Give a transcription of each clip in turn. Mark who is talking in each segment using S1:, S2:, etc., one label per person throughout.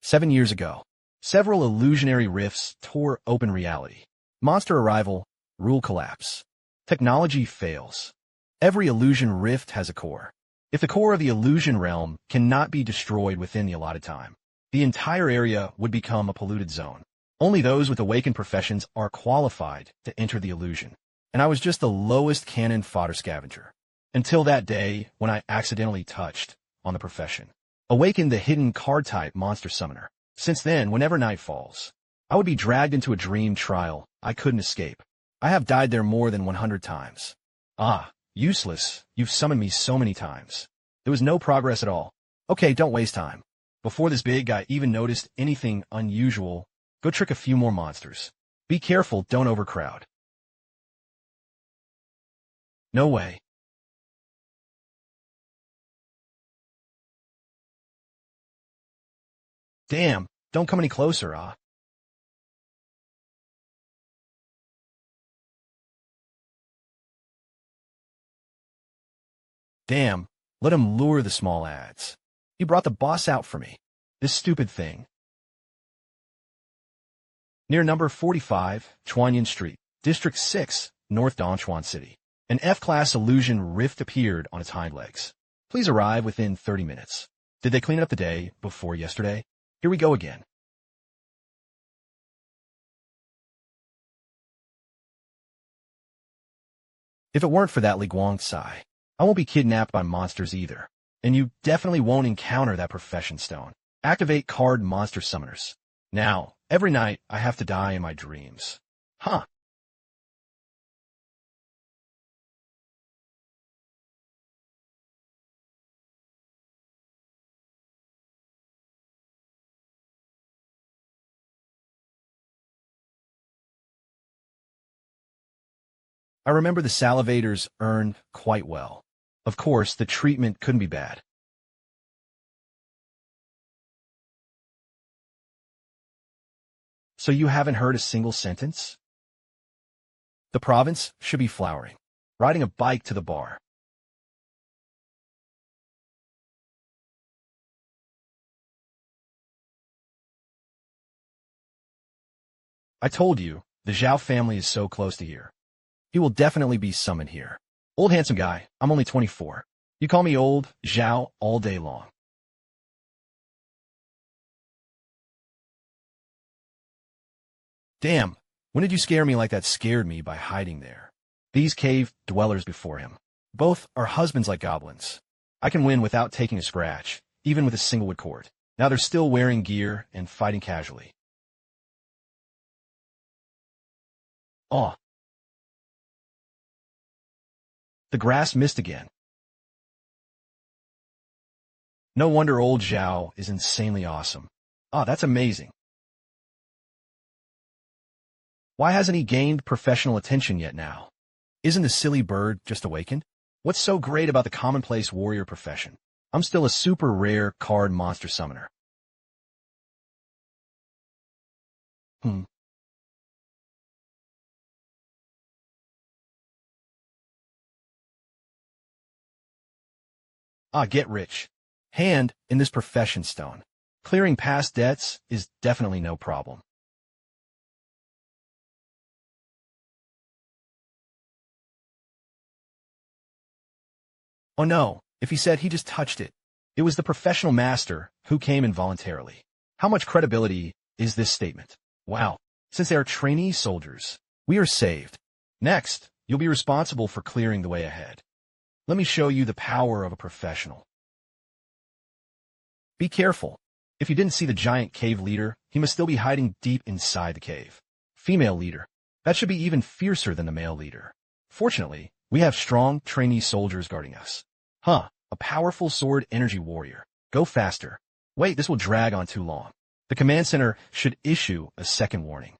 S1: 7 years ago, several illusionary rifts tore open reality. Monster arrival, rule collapse. Technology fails. Every illusion rift has a core. If the core of the illusion realm cannot be destroyed within the allotted time, the entire area would become a polluted zone. Only those with awakened professions are qualified to enter the illusion. And I was just the lowest cannon fodder scavenger. Until that day when I accidentally touched on the profession. Awakened the hidden card-type monster summoner. Since then, whenever night falls, I would be dragged into a dream trial I couldn't escape. I have died there more than 100 times. Ah, useless, you've summoned me so many times. There was no progress at all. Okay, don't waste time. Before this big guy even noticed anything unusual, go trick a few more monsters. Be careful, don't overcrowd. No way. Damn, don't come any closer, ah. Damn, let him lure the small ads. He brought the boss out for me. This stupid thing. Near number 45, Chuanyan Street, District 6, North Dongchuan City. An F-class illusion rift appeared on its hind legs. Please arrive within 30 minutes. Did they clean up the day before yesterday? Here we go again. If it weren't for that Li Guangcai, I won't be kidnapped by monsters either. And you definitely won't encounter that profession stone. Activate card monster summoners. Now, every night I have to die in my dreams. Huh. I remember the salivators earned quite well. Of course, the treatment couldn't be bad. So you haven't heard a single sentence? The province should be flowering. Riding a bike to the bar. I told you, the Zhao family is so close to here. He will definitely be summoned here. Old handsome guy, I'm only 24. You call me old, Zhao, all day long. Damn, when did you scare me like that scared me by hiding there? These cave dwellers before him. Both are husbands like goblins. I can win without taking a scratch, even with a single wood cord. Now they're still wearing gear and fighting casually. Aw. The grass missed again. No wonder old Zhao is insanely awesome. Ah, that's amazing. Why hasn't he gained professional attention yet now? Isn't the silly bird just awakened? What's so great about the commonplace warrior profession? I'm still a super rare card monster summoner. Ah, get rich. Hand in this profession stone. Clearing past debts is definitely no problem. Oh no, if he said he just touched it. It was the professional master who came involuntarily. How much credibility is this statement? Wow, since they are trainee soldiers, we are saved. Next, you'll be responsible for clearing the way ahead. Let me show you the power of a professional. Be careful. If you didn't see the giant cave leader, he must still be hiding deep inside the cave. Female leader. That should be even fiercer than the male leader. Fortunately, we have strong trainee soldiers guarding us. Huh, a powerful sword energy warrior. Go faster. Wait, this will drag on too long. The command center should issue a second warning.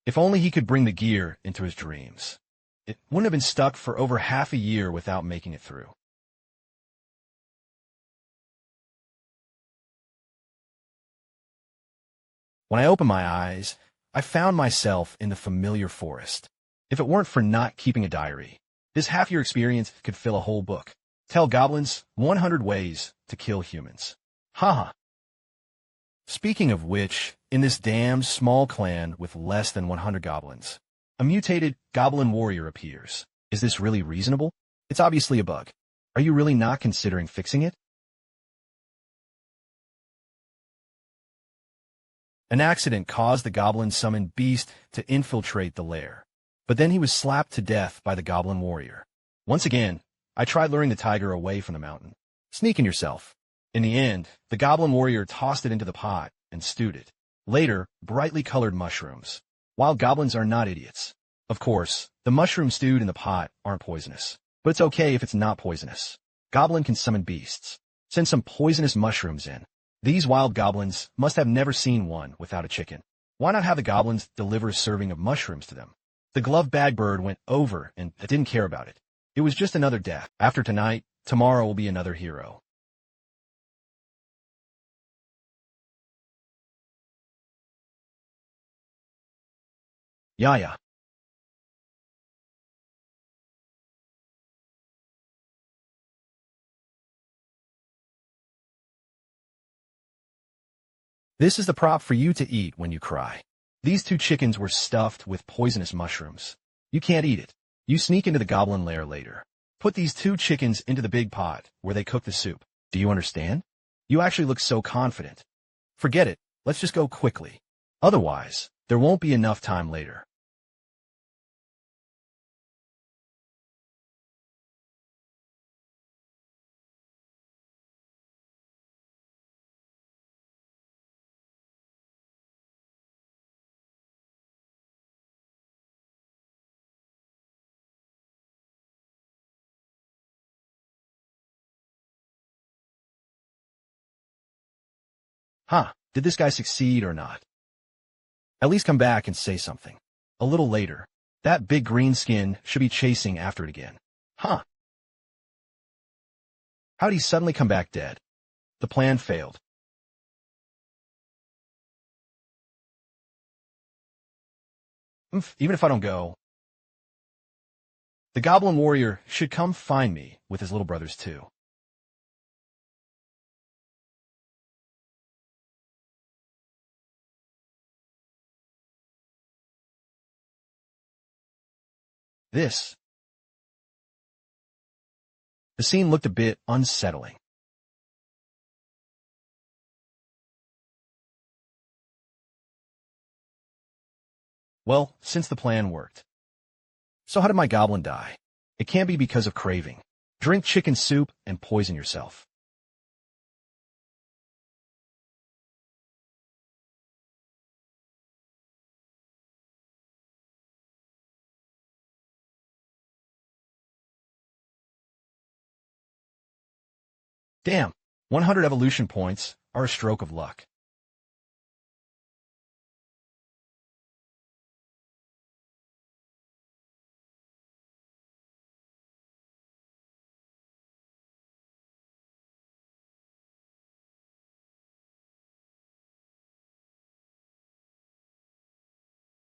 S1: If only he could bring the gear into his dreams. It wouldn't have been stuck for over half a year without making it through. When I opened my eyes, I found myself in the familiar forest. If it weren't for not keeping a diary, this half-year experience could fill a whole book. Tell goblins 100 ways to kill humans. Haha. Speaking of which, in this damn small clan with less than 100 goblins, a mutated goblin warrior appears. Is this really reasonable? It's obviously a bug. Are you really not considering fixing it? An accident caused the goblin-summoned beast to infiltrate the lair, but then he was slapped to death by the goblin warrior. Once again, I tried luring the tiger away from the mountain. Sneaking yourself. In the end, the goblin warrior tossed it into the pot and stewed it. Later, brightly colored mushrooms. Wild goblins are not idiots. Of course, the mushrooms stewed in the pot aren't poisonous, but it's okay if it's not poisonous. Goblin can summon beasts. Send some poisonous mushrooms in. These wild goblins must have never seen one without a chicken. Why not have the goblins deliver a serving of mushrooms to them? The glove bag bird went over and didn't care about it. It was just another death. After tonight, tomorrow will be another hero. Yeah. This is the prop for you to eat when you cry. These two chickens were stuffed with poisonous mushrooms. You can't eat it. You sneak into the goblin lair later. Put these two chickens into the big pot where they cook the soup. Do you understand? You actually look so confident. Forget it. Let's just go quickly. Otherwise, there won't be enough time later. Huh, did this guy succeed or not? At least come back and say something. A little later, that big green skin should be chasing after it again. Huh. How'd he suddenly come back dead? The plan failed. Even if I don't go, the goblin warrior should come find me with his little brothers too. This. The scene looked a bit unsettling. Well, since the plan worked. So how did my goblin die? It can't be because of craving. Drink chicken soup and poison yourself. Damn, 100 evolution points are a stroke of luck.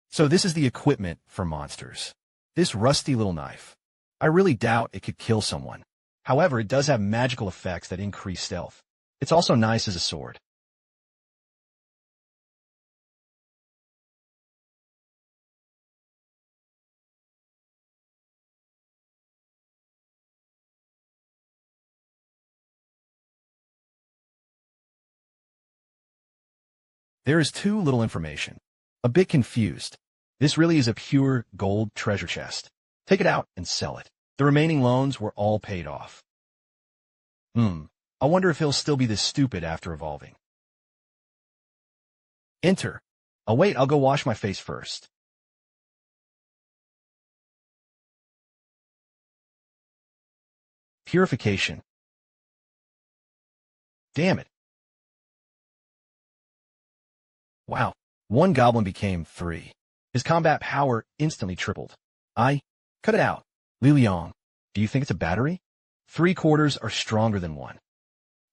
S1: So this is the equipment for monsters. This rusty little knife. I really doubt it could kill someone. However, it does have magical effects that increase stealth. It's also nice as a sword. There is too little information. A bit confused. This really is a pure gold treasure chest. Take it out and sell it. The remaining loans were all paid off. I wonder if he'll still be this stupid after evolving. Enter. Oh wait, I'll go wash my face first. Purification. Damn it. Wow. One goblin became 3. His combat power instantly tripled. Cut it out. Li Liang, do you think it's a battery? 3/4 are stronger than 1.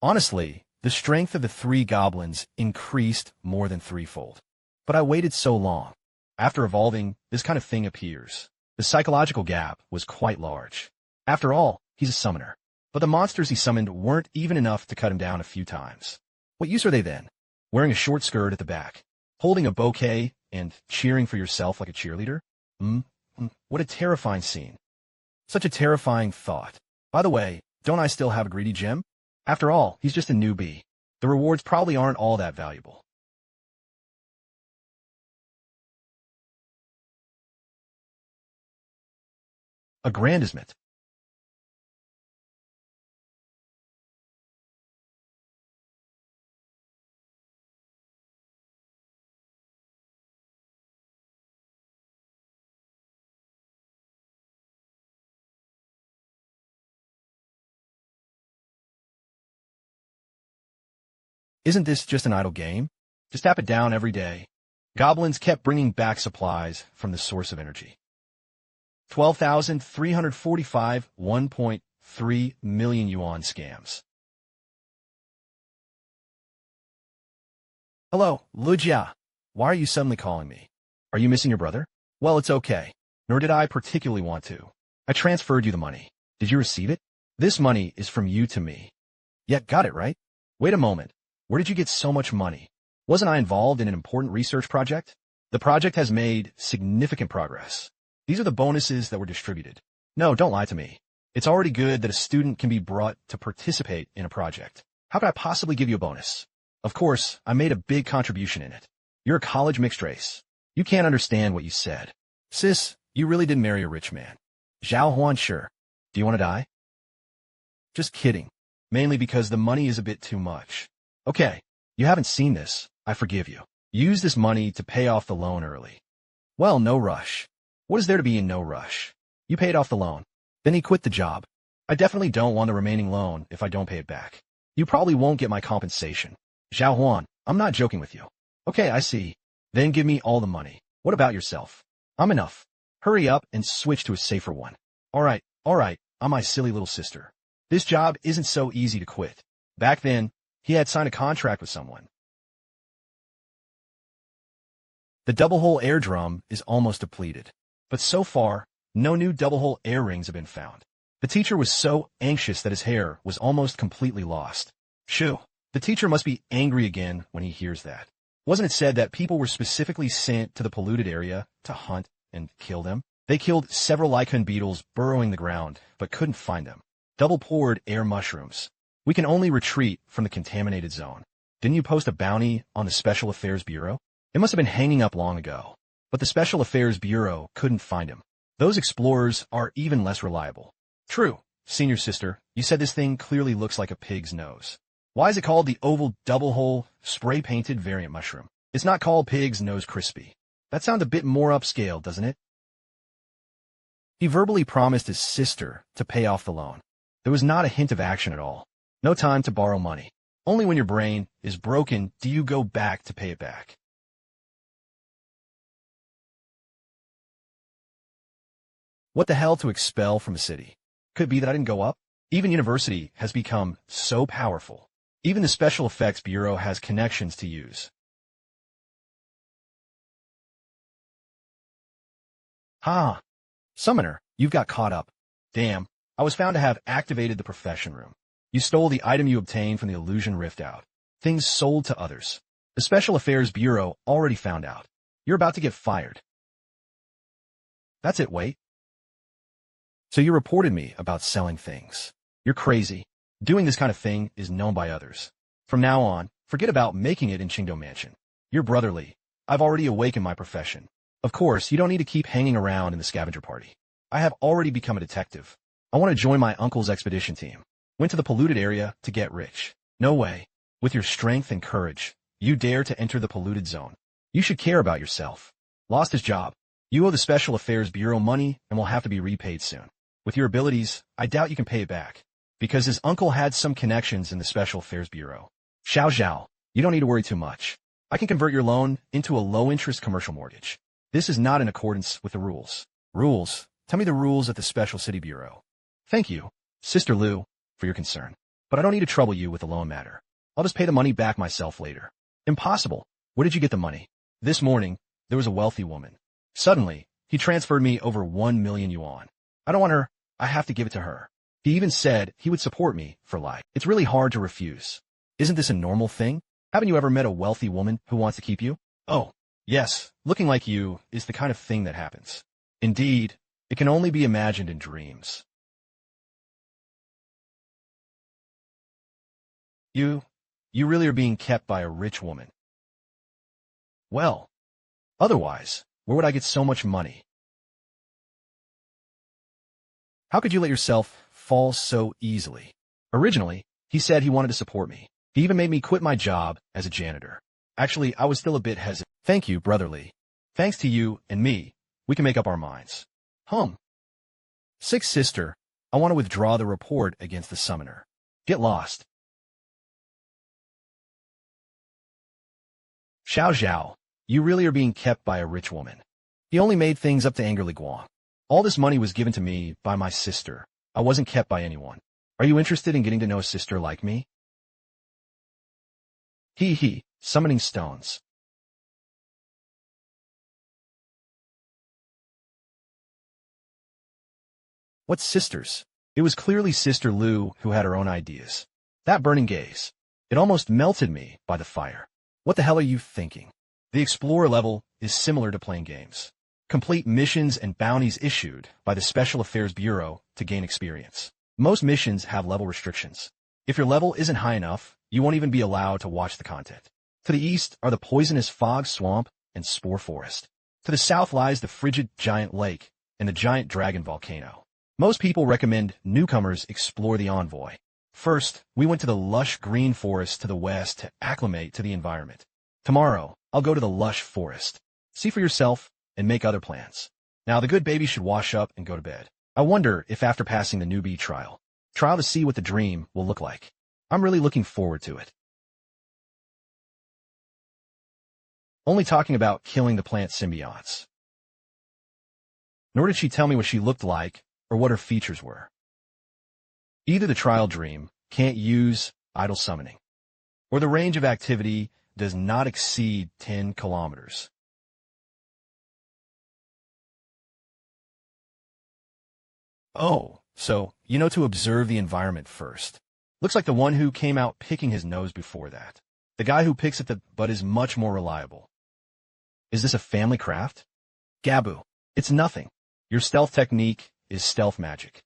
S1: Honestly, the strength of the 3 goblins increased more than threefold. But I waited so long. After evolving, this kind of thing appears. The psychological gap was quite large. After all, he's a summoner. But the monsters he summoned weren't even enough to cut him down a few times. What use are they then? Wearing a short skirt at the back, holding a bouquet, and cheering for yourself like a cheerleader? What a terrifying scene. Such a terrifying thought. By the way, don't I still have a greedy gem? After all, he's just a newbie. The rewards probably aren't all that valuable. Aggrandizement. Isn't this just an idle game? Just tap it down every day. Goblins kept bringing back supplies from the source of energy. 12,345 1.3 million yuan scams. Hello, Lujia. Why are you suddenly calling me? Are you missing your brother? Well, it's okay. Nor did I particularly want to. I transferred you the money. Did you receive it? This money is from you to me. Yeah, got it, right? Wait a moment. Where did you get so much money? Wasn't I involved in an important research project? The project has made significant progress. These are the bonuses that were distributed. No, don't lie to me. It's already good that a student can be brought to participate in a project. How could I possibly give you a bonus? Of course, I made a big contribution in it. You're a college mixed race. You can't understand what you said. Sis, you really did marry a rich man. Zhao Huanshi. Do you want to die? Just kidding. Mainly because the money is a bit too much. Okay, you haven't seen this. I forgive you. Use this money to pay off the loan early. Well, no rush. What is there to be in no rush? You paid off the loan. Then he quit the job. I definitely don't want the remaining loan if I don't pay it back. You probably won't get my compensation. Zhao Huan, I'm not joking with you. Okay, I see. Then give me all the money. What about yourself? I'm enough. Hurry up and switch to a safer one. All right, I'm my silly little sister. This job isn't so easy to quit. Back then, he had signed a contract with someone. The double-hole air drum is almost depleted. But so far, no new double-hole air rings have been found. The teacher was so anxious that his hair was almost completely lost. Shoo, the teacher must be angry again when he hears that. Wasn't it said that people were specifically sent to the polluted area to hunt and kill them? They killed several lichen beetles burrowing the ground, but couldn't find them. Double-poured air mushrooms. We can only retreat from the contaminated zone. Didn't you post a bounty on the Special Affairs Bureau? It must have been hanging up long ago. But the Special Affairs Bureau couldn't find him. Those explorers are even less reliable. True, senior sister, you said this thing clearly looks like a pig's nose. Why is it called the oval double-hole spray-painted variant mushroom? It's not called pig's nose crispy. That sounds a bit more upscale, doesn't it? He verbally promised his sister to pay off the loan. There was not a hint of action at all. No time to borrow money. Only when your brain is broken do you go back to pay it back. What the hell to expel from a city? Could it be that I didn't go up? Even university has become so powerful. Even the Special Effects Bureau has connections to use. Ha! Summoner, you've got caught up. Damn, I was found to have activated the profession room. You stole the item you obtained from the illusion rift out. Things sold to others. The Special Affairs Bureau already found out. You're about to get fired. That's it, wait. So you reported me about selling things. You're crazy. Doing this kind of thing is known by others. From now on, forget about making it in Qingdao Mansion. You're brotherly. I've already awakened my profession. Of course, you don't need to keep hanging around in the scavenger party. I have already become a detective. I want to join my uncle's expedition team. Went to the polluted area to get rich. No way. With your strength and courage, you dare to enter the polluted zone. You should care about yourself. Lost his job. You owe the Special Affairs Bureau money and will have to be repaid soon. With your abilities, I doubt you can pay it back. Because his uncle had some connections in the Special Affairs Bureau. Zhao, you don't need to worry too much. I can convert your loan into a low-interest commercial mortgage. This is not in accordance with the rules. Rules? Tell me the rules at the Special City Bureau. Thank you, Sister Lu, for your concern. But I don't need to trouble you with the loan matter. I'll just pay the money back myself later. Impossible. Where did you get the money? This morning, there was a wealthy woman. Suddenly, he transferred me over 1 million yuan. I don't want her, I have to give it to her. He even said he would support me for life. It's really hard to refuse. Isn't this a normal thing? Haven't you ever met a wealthy woman who wants to keep you? Oh, yes, looking like you is the kind of thing that happens. Indeed, it can only be imagined in dreams. You really are being kept by a rich woman. Well, otherwise, where would I get so much money? How could you let yourself fall so easily? Originally, he said he wanted to support me. He even made me quit my job as a janitor. Actually, I was still a bit hesitant. Thank you, brotherly. Thanks to you and me, we can make up our minds. Sixth sister, I want to withdraw the report against the summoner. Get lost. Zhao, you really are being kept by a rich woman. He only made things up to angrily Guang. All this money was given to me by my sister. I wasn't kept by anyone. Are you interested in getting to know a sister like me? Summoning stones. What sisters? It was clearly Sister Lu who had her own ideas. That burning gaze. It almost melted me by the fire. What the hell are you thinking? The Explorer level is similar to playing games. Complete missions and bounties issued by the Special Affairs Bureau to gain experience. Most missions have level restrictions. If your level isn't high enough, you won't even be allowed to watch the content. To the east are the poisonous fog swamp and spore forest. To the south lies the frigid giant lake and the giant dragon volcano. Most people recommend newcomers explore the envoy. First, we went to the lush green forest to the west to acclimate to the environment. Tomorrow, I'll go to the lush forest. See for yourself and make other plans. Now, the good baby should wash up and go to bed. I wonder if after passing the newbie trial to see what the dream will look like. I'm really looking forward to it. Only talking about killing the plant symbionts. Nor did she tell me what she looked like or what her features were. Either the trial dream can't use idle summoning, or the range of activity does not exceed 10 kilometers. Oh, so you know to observe the environment first. Looks like the one who came out picking his nose before that. The guy who picks at the butt is much more reliable. Is this a family craft? Gabu, it's nothing. Your stealth technique is stealth magic.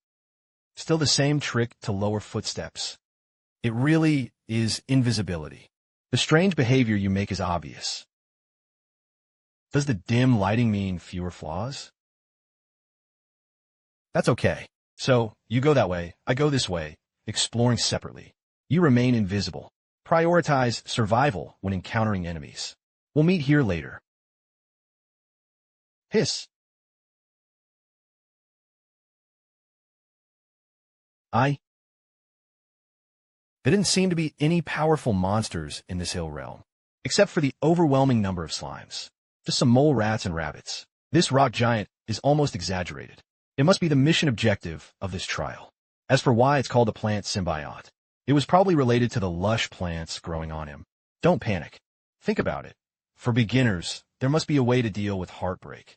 S1: Still the same trick to lower footsteps. It really is invisibility. The strange behavior you make is obvious. Does the dim lighting mean fewer flaws? That's okay. So, you go that way, I go this way, exploring separately. You remain invisible. Prioritize survival when encountering enemies. We'll meet here later. Hiss. There didn't seem to be any powerful monsters in this hill realm, except for the overwhelming number of slimes. Just some mole rats and rabbits. This rock giant is almost exaggerated. It must be the mission objective of this trial. As for why it's called a plant symbiont, it was probably related to the lush plants growing on him. Don't panic. Think about it. For beginners, there must be a way to deal with heartbreak.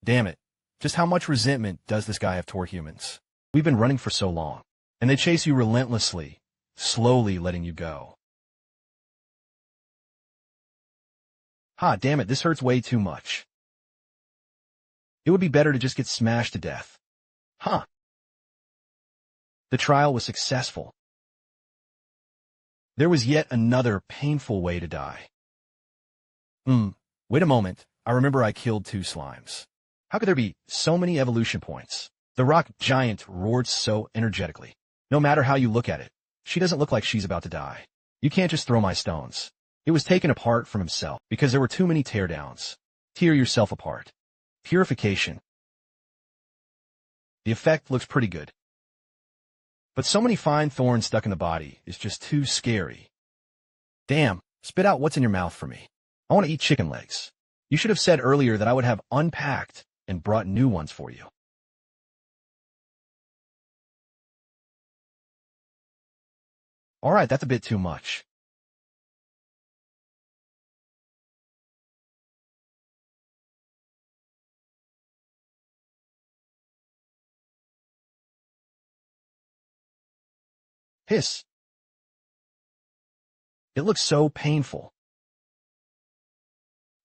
S1: Damn it. Just how much resentment does this guy have toward humans? We've been running for so long, and they chase you relentlessly, slowly letting you go. Damn it, this hurts way too much. It would be better to just get smashed to death. The trial was successful. There was yet another painful way to die. Hmm, wait a moment. I remember I killed 2 slimes. How could there be so many evolution points? The rock giant roared so energetically. No matter how you look at it, she doesn't look like she's about to die. You can't just throw my stones. It was taken apart from himself because there were too many teardowns. Tear yourself apart. Purification. The effect looks pretty good. But so many fine thorns stuck in the body is just too scary. Damn, spit out what's in your mouth for me. I want to eat chicken legs. You should have said earlier that I would have unpacked and brought new ones for you. Alright, that's a bit too much. Hiss. It looks so painful.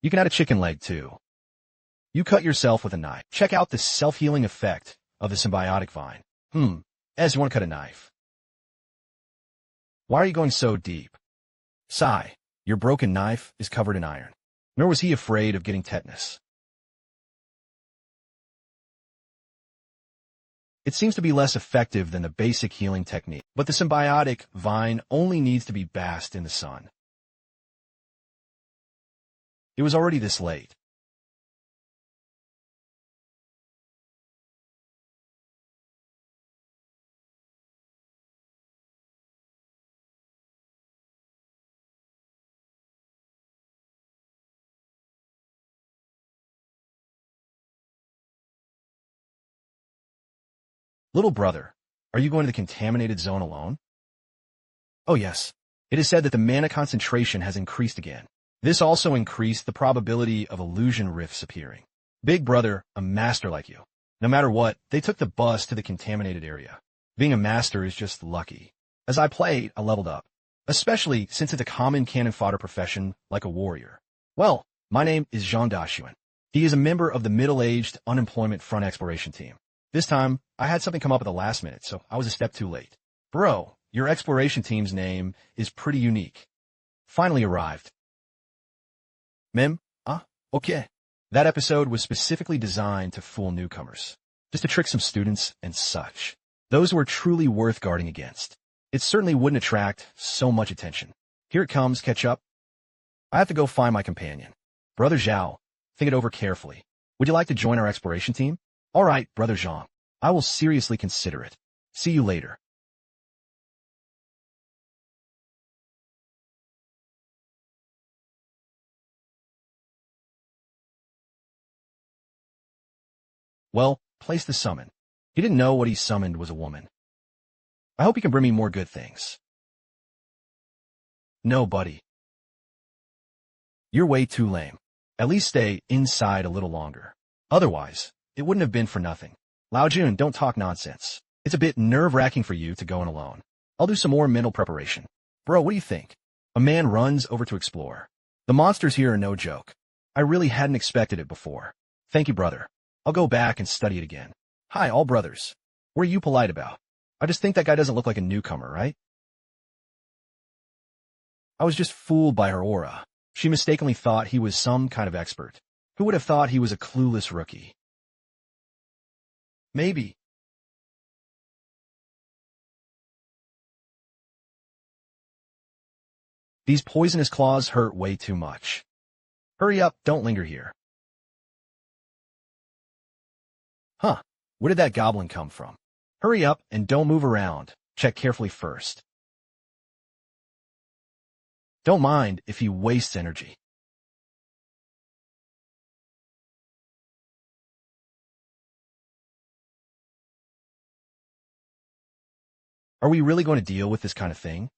S1: You can add a chicken leg too. You cut yourself with a knife. Check out the self-healing effect of the symbiotic vine. As you want to cut a knife. Why are you going so deep? Sigh. Your broken knife is covered in iron. Nor was he afraid of getting tetanus. It seems to be less effective than the basic healing technique, but the symbiotic vine only needs to be basked in the sun. It was already this late. Little brother, are you going to the contaminated zone alone? Oh yes. It is said that the mana concentration has increased again. This also increased the probability of illusion rifts appearing. Big brother, a master like you. No matter what, they took the bus to the contaminated area. Being a master is just lucky. As I played, I leveled up. Especially since it's a common cannon fodder profession like a warrior. Well, my name is Jean Dashuan. He is a member of the middle-aged unemployment front exploration team. This time, I had something come up at the last minute, so I was a step too late. Bro, your exploration team's name is pretty unique. Finally arrived. Mem? Ah, okay. That episode was specifically designed to fool newcomers. Just to trick some students and such. Those who are truly worth guarding against. It certainly wouldn't attract so much attention. Here it comes, catch up. I have to go find my companion. Brother Zhao, think it over carefully. Would you like to join our exploration team? All right, Brother Zhang. I will seriously consider it. See you later. Well, place the summon. He didn't know what he summoned was a woman. I hope he can bring me more good things. No, buddy. You're way too lame. At least stay inside a little longer. Otherwise, it wouldn't have been for nothing. Lao Jun, don't talk nonsense. It's a bit nerve-wracking for you to go in alone. I'll do some more mental preparation. Bro, what do you think? A man runs over to explore. The monsters here are no joke. I really hadn't expected it before. Thank you, brother. I'll go back and study it again. Hi, all brothers. What are you polite about? I just think that guy doesn't look like a newcomer, right? I was just fooled by her aura. She mistakenly thought he was some kind of expert. Who would have thought he was a clueless rookie? Maybe. These poisonous claws hurt way too much. Hurry up, don't linger here. Huh, where did that goblin come from? Hurry up and don't move around. Check carefully first. Don't mind if he wastes energy. Are we really going to deal with this kind of thing?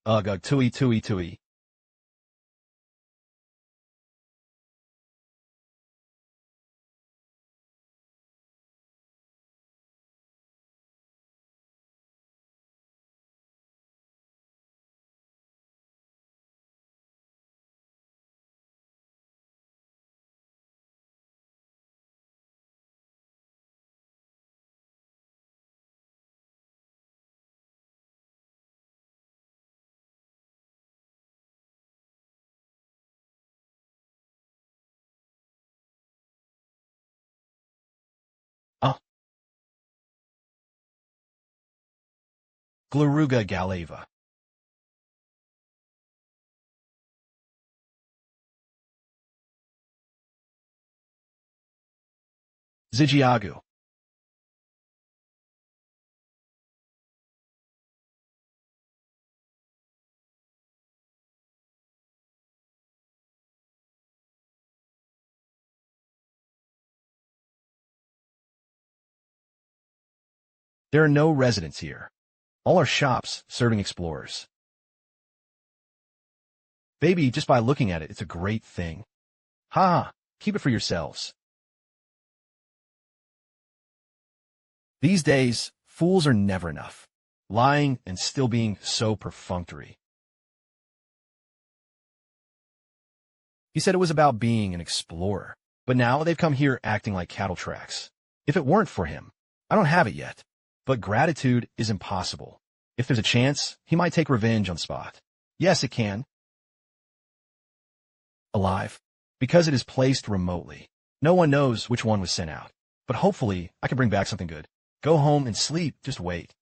S1: Ugh, tui tui tui. Gluruga galava. Zijiagu. There are no residents here. All are shops serving explorers. Baby, just by looking at it, it's a great thing. Ha! Keep it for yourselves. These days, fools are never enough. Lying and still being so perfunctory. He said it was about being an explorer, but now they've come here acting like cattle tracks. If it weren't for him, I don't have it yet. But gratitude is impossible. If there's a chance, he might take revenge on Spot. Yes, it can. Alive. Because it is placed remotely. No one knows which one was sent out. But hopefully, I can bring back something good. Go home and sleep, just wait.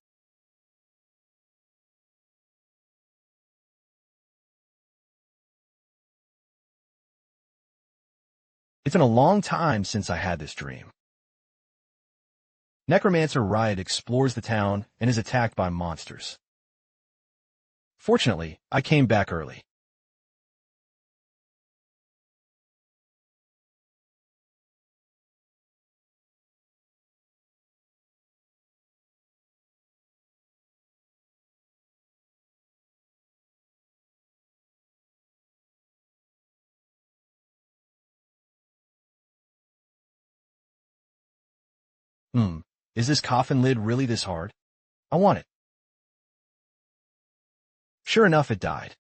S1: It's been a long time since I had this dream. Necromancer Riot explores the town and is attacked by monsters. Fortunately, I came back early. Is this coffin lid really this hard? I want it. Sure enough, it died.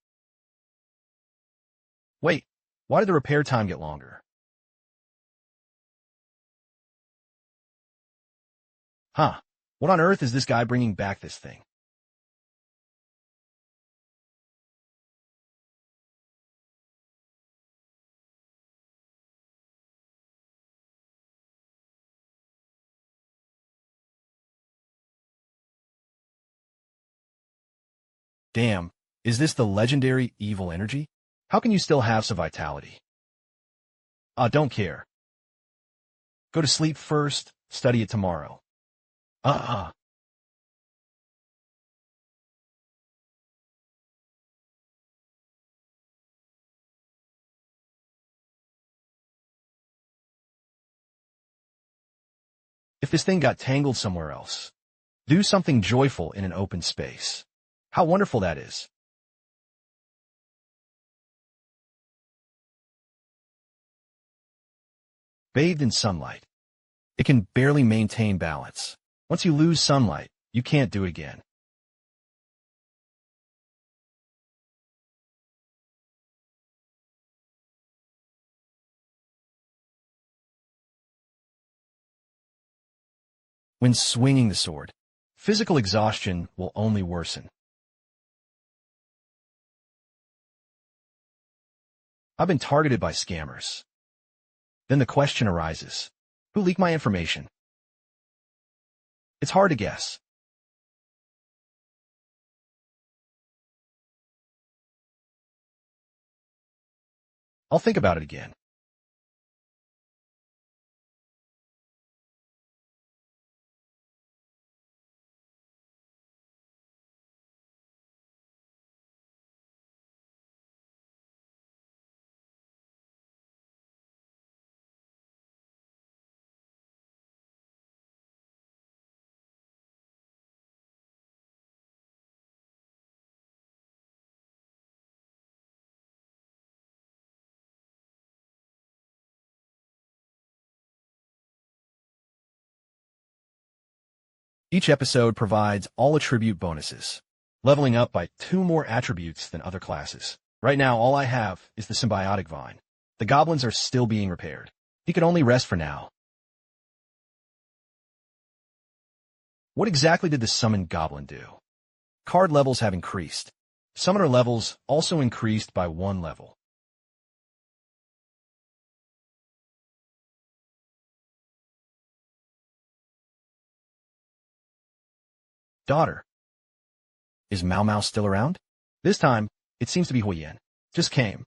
S1: Wait, why did the repair time get longer? Huh, what on earth is this guy bringing back this thing? Damn, is this the legendary evil energy? How can you still have some vitality? Don't care. Go to sleep first, study it tomorrow. Uh-uh. If this thing got tangled somewhere else, do something joyful in an open space. How wonderful that is. Bathed in sunlight. It can barely maintain balance. Once you lose sunlight, you can't do it again. When swinging the sword, physical exhaustion will only worsen. I've been targeted by scammers. Then the question arises, who leaked my information? It's hard to guess. I'll think about it again. Each episode provides all attribute bonuses, leveling up by 2 more attributes than other classes. Right now, all I have is the symbiotic vine. The goblins are still being repaired. He can only rest for now. What exactly did the summon goblin do? Card levels have increased. Summoner levels also increased by 1 level. Daughter. Is Mao Mao still around? This time, it seems to be Huiyan. Just came.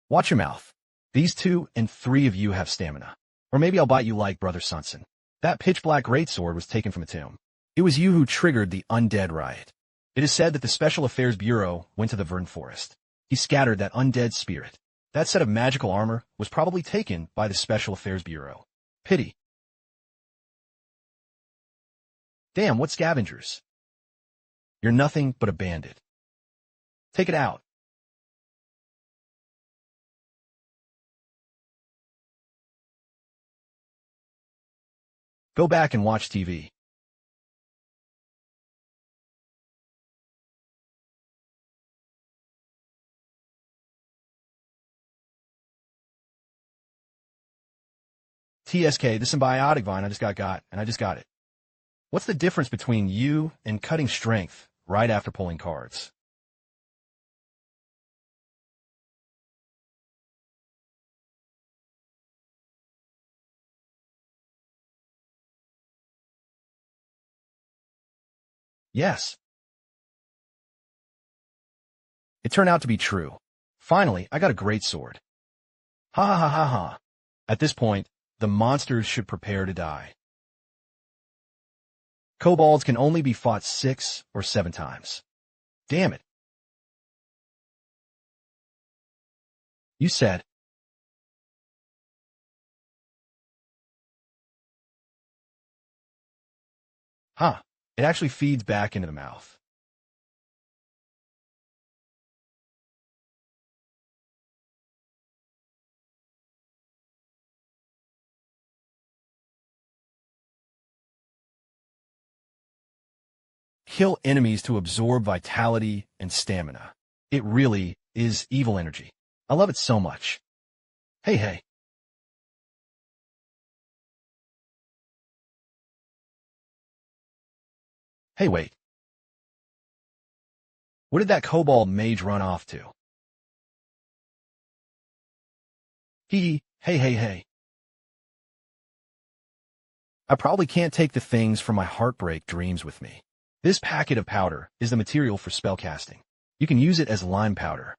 S1: Watch your mouth. These 2 and 3 of you have stamina. Or maybe I'll bite you like Brother Sunson. That pitch-black greatsword was taken from a tomb. It was you who triggered the undead riot. It is said that the Special Affairs Bureau went to the Vern Forest. He scattered that undead spirit. That set of magical armor was probably taken by the Special Affairs Bureau. Pity. Damn, what scavengers? You're nothing but a bandit. Take it out. Go back and watch TV. TSK, the symbiotic vine I just got, and I just got it. What's the difference between you and cutting strength right after pulling cards? Yes. It turned out to be true. Finally, I got a great sword. Ha ha ha ha ha. At this point, the monsters should prepare to die. Kobolds can only be fought 6 or 7 times. Damn it. You said. Huh. It actually feeds back into the mouth. Kill enemies to absorb vitality and stamina. It really is evil energy. I love it so much. Hey, hey. Hey, wait. What did that kobold mage run off to? Hey, hey, hey. I probably can't take the things from my heartbreak dreams with me. This packet of powder is the material for spellcasting. You can use it as lime powder.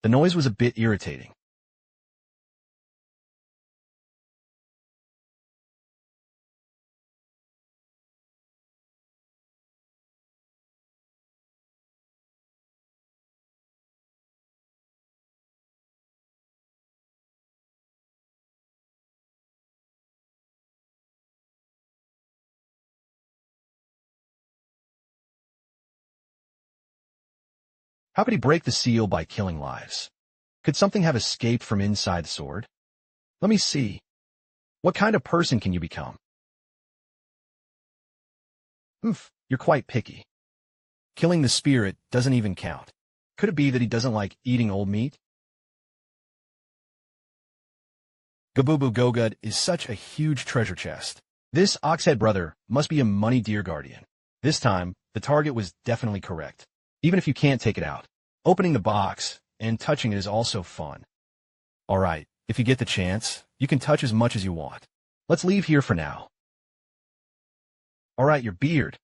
S1: The noise was a bit irritating. How could he break the seal by killing lives? Could something have escaped from inside the sword? Let me see. What kind of person can you become? You're quite picky. Killing the spirit doesn't even count. Could it be that he doesn't like eating old meat? Gabubu Gogud is such a huge treasure chest. This Oxhead brother must be a money deer guardian. This time, the target was definitely correct. Even if you can't take it out. Opening the box and touching it is also fun. Alright, if you get the chance, you can touch as much as you want. Let's leave here for now. Alright, your beard.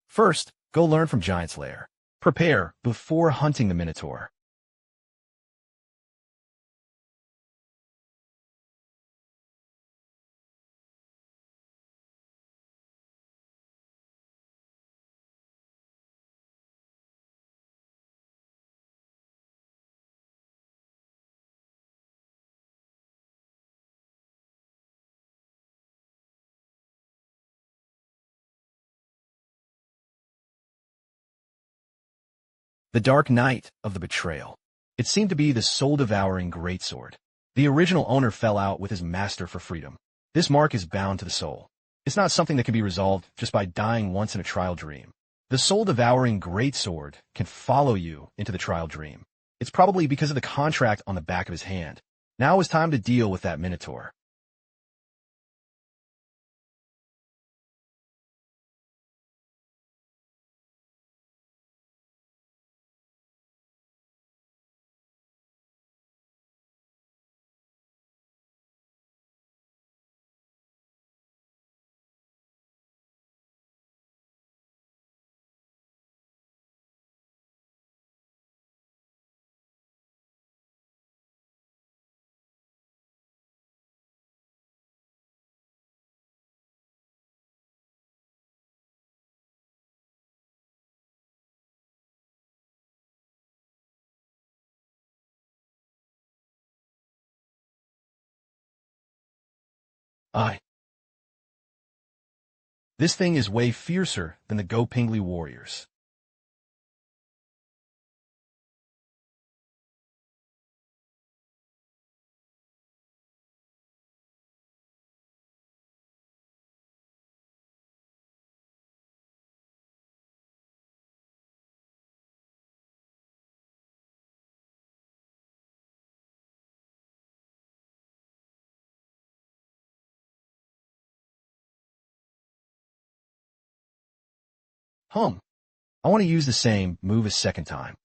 S1: First, go learn from Giant's Lair. Prepare before hunting the Minotaur. The Dark Night of the Betrayal. It seemed to be the soul-devouring greatsword. The original owner fell out with his master for freedom. This mark is bound to the soul. It's not something that can be resolved just by dying once in a trial dream. The soul-devouring greatsword can follow you into the trial dream. It's probably because of the contract on the back of his hand. Now is time to deal with that minotaur. Aye. This thing is way fiercer than the Go Pingli warriors. I want to use the same move a second time.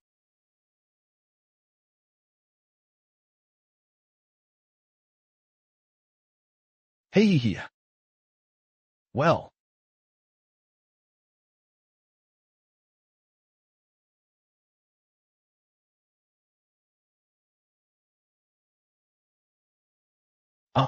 S1: Hey. Well, uh,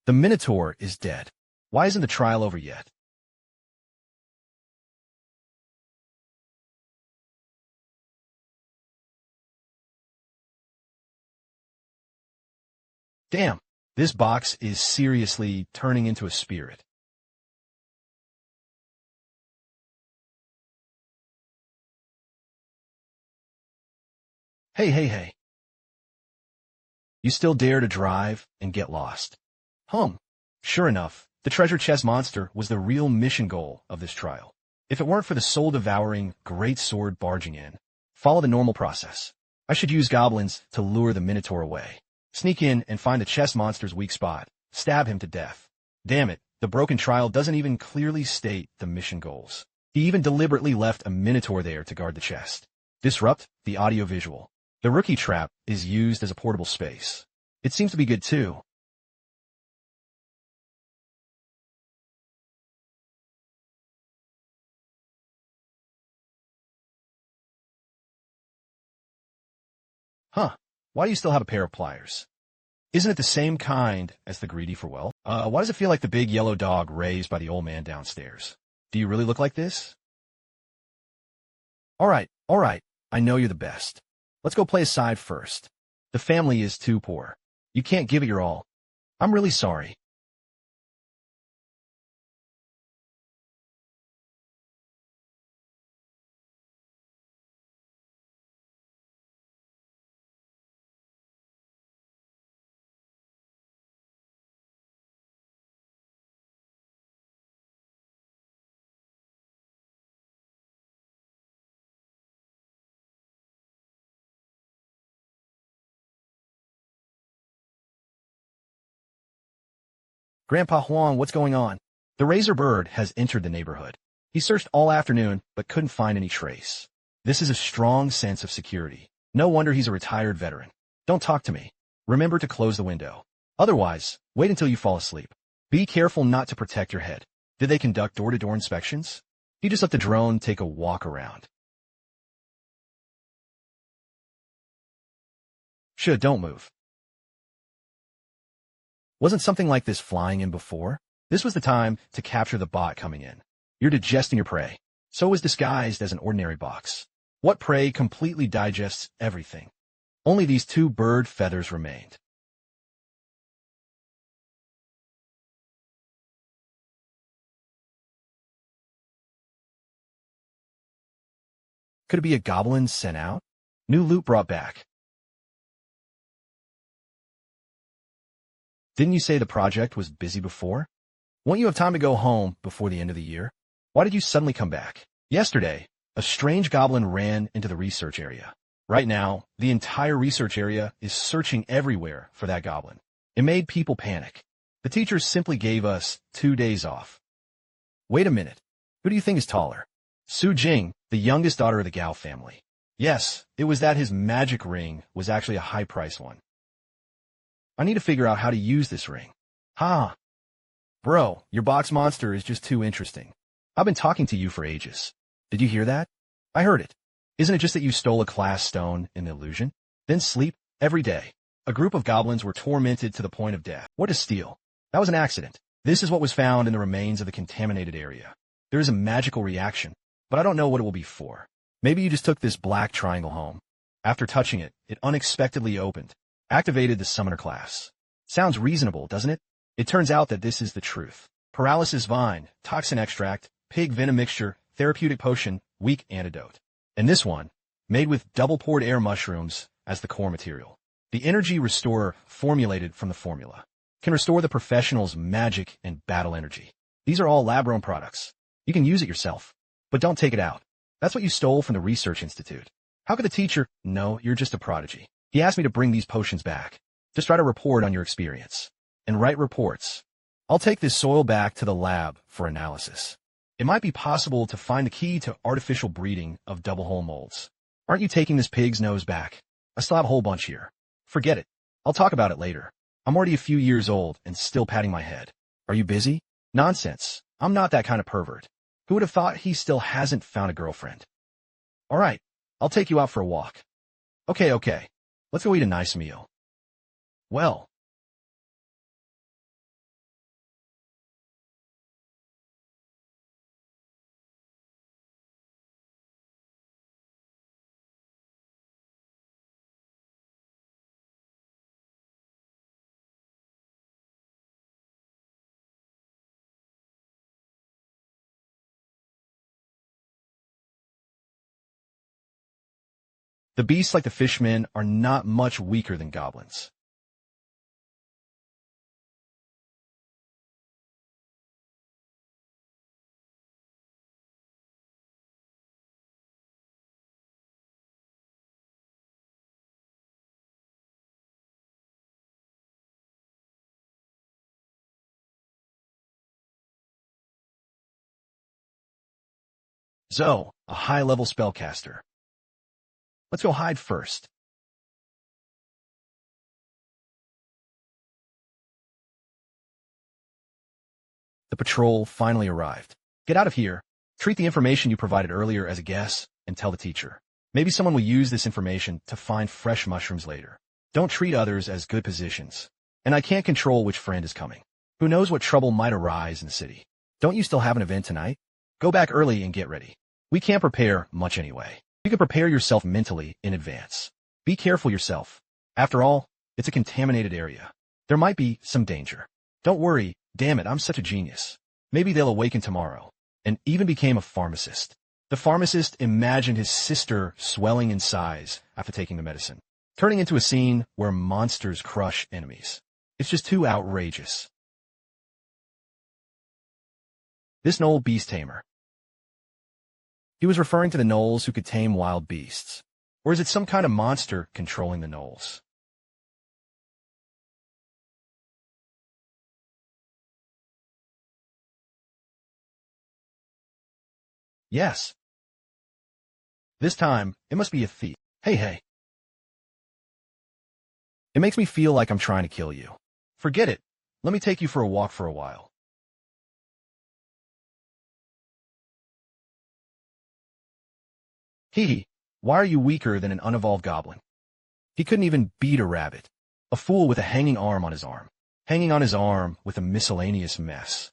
S1: the Minotaur is dead. Why isn't the trial over yet? Damn, this box is seriously turning into a spirit. Hey. You still dare to drive and get lost? Sure enough, the treasure chest monster was the real mission goal of this trial. If it weren't for the soul-devouring great sword barging in, follow the normal process. I should use goblins to lure the Minotaur away. Sneak in and find the chest monster's weak spot. Stab him to death. Damn it, the broken trial doesn't even clearly state the mission goals. He even deliberately left a Minotaur there to guard the chest. Disrupt the audio-visual. The rookie trap is used as a portable space. It seems to be good too. Why do you still have a pair of pliers? Isn't it the same kind as the greedy for wealth? Why does it feel like the big yellow dog raised by the old man downstairs? Do you really look like this? All right. I know you're the best. Let's go play aside first. The family is too poor. You can't give it your all. I'm really sorry. Grandpa Huang, what's going on? The razor bird has entered the neighborhood. He searched all afternoon, but couldn't find any trace. This is a strong sense of security. No wonder he's a retired veteran. Don't talk to me. Remember to close the window. Otherwise, wait until you fall asleep. Be careful not to protect your head. Did they conduct door-to-door inspections? You just let the drone take a walk around. Don't move. Wasn't something like this flying in before? This was the time to capture the bot coming in. You're digesting your prey. So it was disguised as an ordinary box. What prey completely digests everything? Only these two bird feathers remained. Could it be a goblin sent out? New loot brought back. Didn't you say the project was busy before? Won't you have time to go home before the end of the year? Why did you suddenly come back? Yesterday, a strange goblin ran into the research area. Right now, the entire research area is searching everywhere for that goblin. It made people panic. The teachers simply gave us 2 days off. Wait a minute. Who do you think is taller? Su Jing, the youngest daughter of the Gao family. Yes, it was that his magic ring was actually a high-priced one. I need to figure out how to use this ring. Ha! Bro, your box monster is just too interesting. I've been talking to you for ages. Did you hear that? I heard it. Isn't it just that you stole a class stone in the illusion? Then sleep every day. A group of goblins were tormented to the point of death. What is steal? That was an accident. This is what was found in the remains of the contaminated area. There is a magical reaction, but I don't know what it will be for. Maybe you just took this black triangle home. After touching it, it unexpectedly opened. Activated the summoner class. Sounds reasonable, doesn't it? It turns out that this is the truth. Paralysis vine, toxin extract, pig venom mixture, therapeutic potion, weak antidote. And this one, made with double-poured air mushrooms as the core material. The energy restorer formulated from the formula can restore the professional's magic and battle energy. These are all lab-grown products. You can use it yourself, but don't take it out. That's what you stole from the research institute. How could the teacher know you're just a prodigy? He asked me to bring these potions back. Just write a report on your experience. And write reports. I'll take this soil back to the lab for analysis. It might be possible to find the key to artificial breeding of double-hole molds. Aren't you taking this pig's nose back? I still have a whole bunch here. Forget it. I'll talk about it later. I'm already a few years old and still patting my head. Are you busy? Nonsense. I'm not that kind of pervert. Who would have thought he still hasn't found a girlfriend? All right. I'll take you out for a walk. Okay. Let's go eat a nice meal. Well. The beasts like the fishmen are not much weaker than goblins. Zhao, a high-level spellcaster. Let's go hide first. The patrol finally arrived. Get out of here. Treat the information you provided earlier as a guess and tell the teacher. Maybe someone will use this information to find fresh mushrooms later. Don't treat others as good positions. And I can't control which friend is coming. Who knows what trouble might arise in the city. Don't you still have an event tonight? Go back early and get ready. We can't prepare much anyway. You can prepare yourself mentally in advance. Be careful yourself. After all, it's a contaminated area. There might be some danger. Don't worry. Damn it, I'm such a genius. Maybe they'll awaken tomorrow. And even became a pharmacist. The pharmacist imagined his sister swelling in size after taking the medicine, turning into a scene where monsters crush enemies. It's just too outrageous. This Knoll beast tamer. He was referring to the gnolls who could tame wild beasts. Or is it some kind of monster controlling the gnolls? Yes. This time, it must be a thief. Hey. It makes me feel like I'm trying to kill you. Forget it. Let me take you for a walk for a while. Hee. Why are you weaker than an unevolved goblin? He couldn't even beat a rabbit. A fool with a hanging arm on his arm. Hanging on his arm with a miscellaneous mess.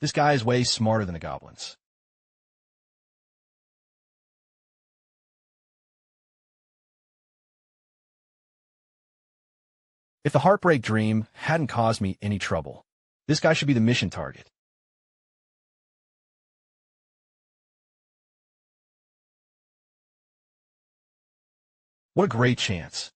S1: This guy is way smarter than the goblins. If the heartbreak dream hadn't caused me any trouble, this guy should be the mission target. What a great chance.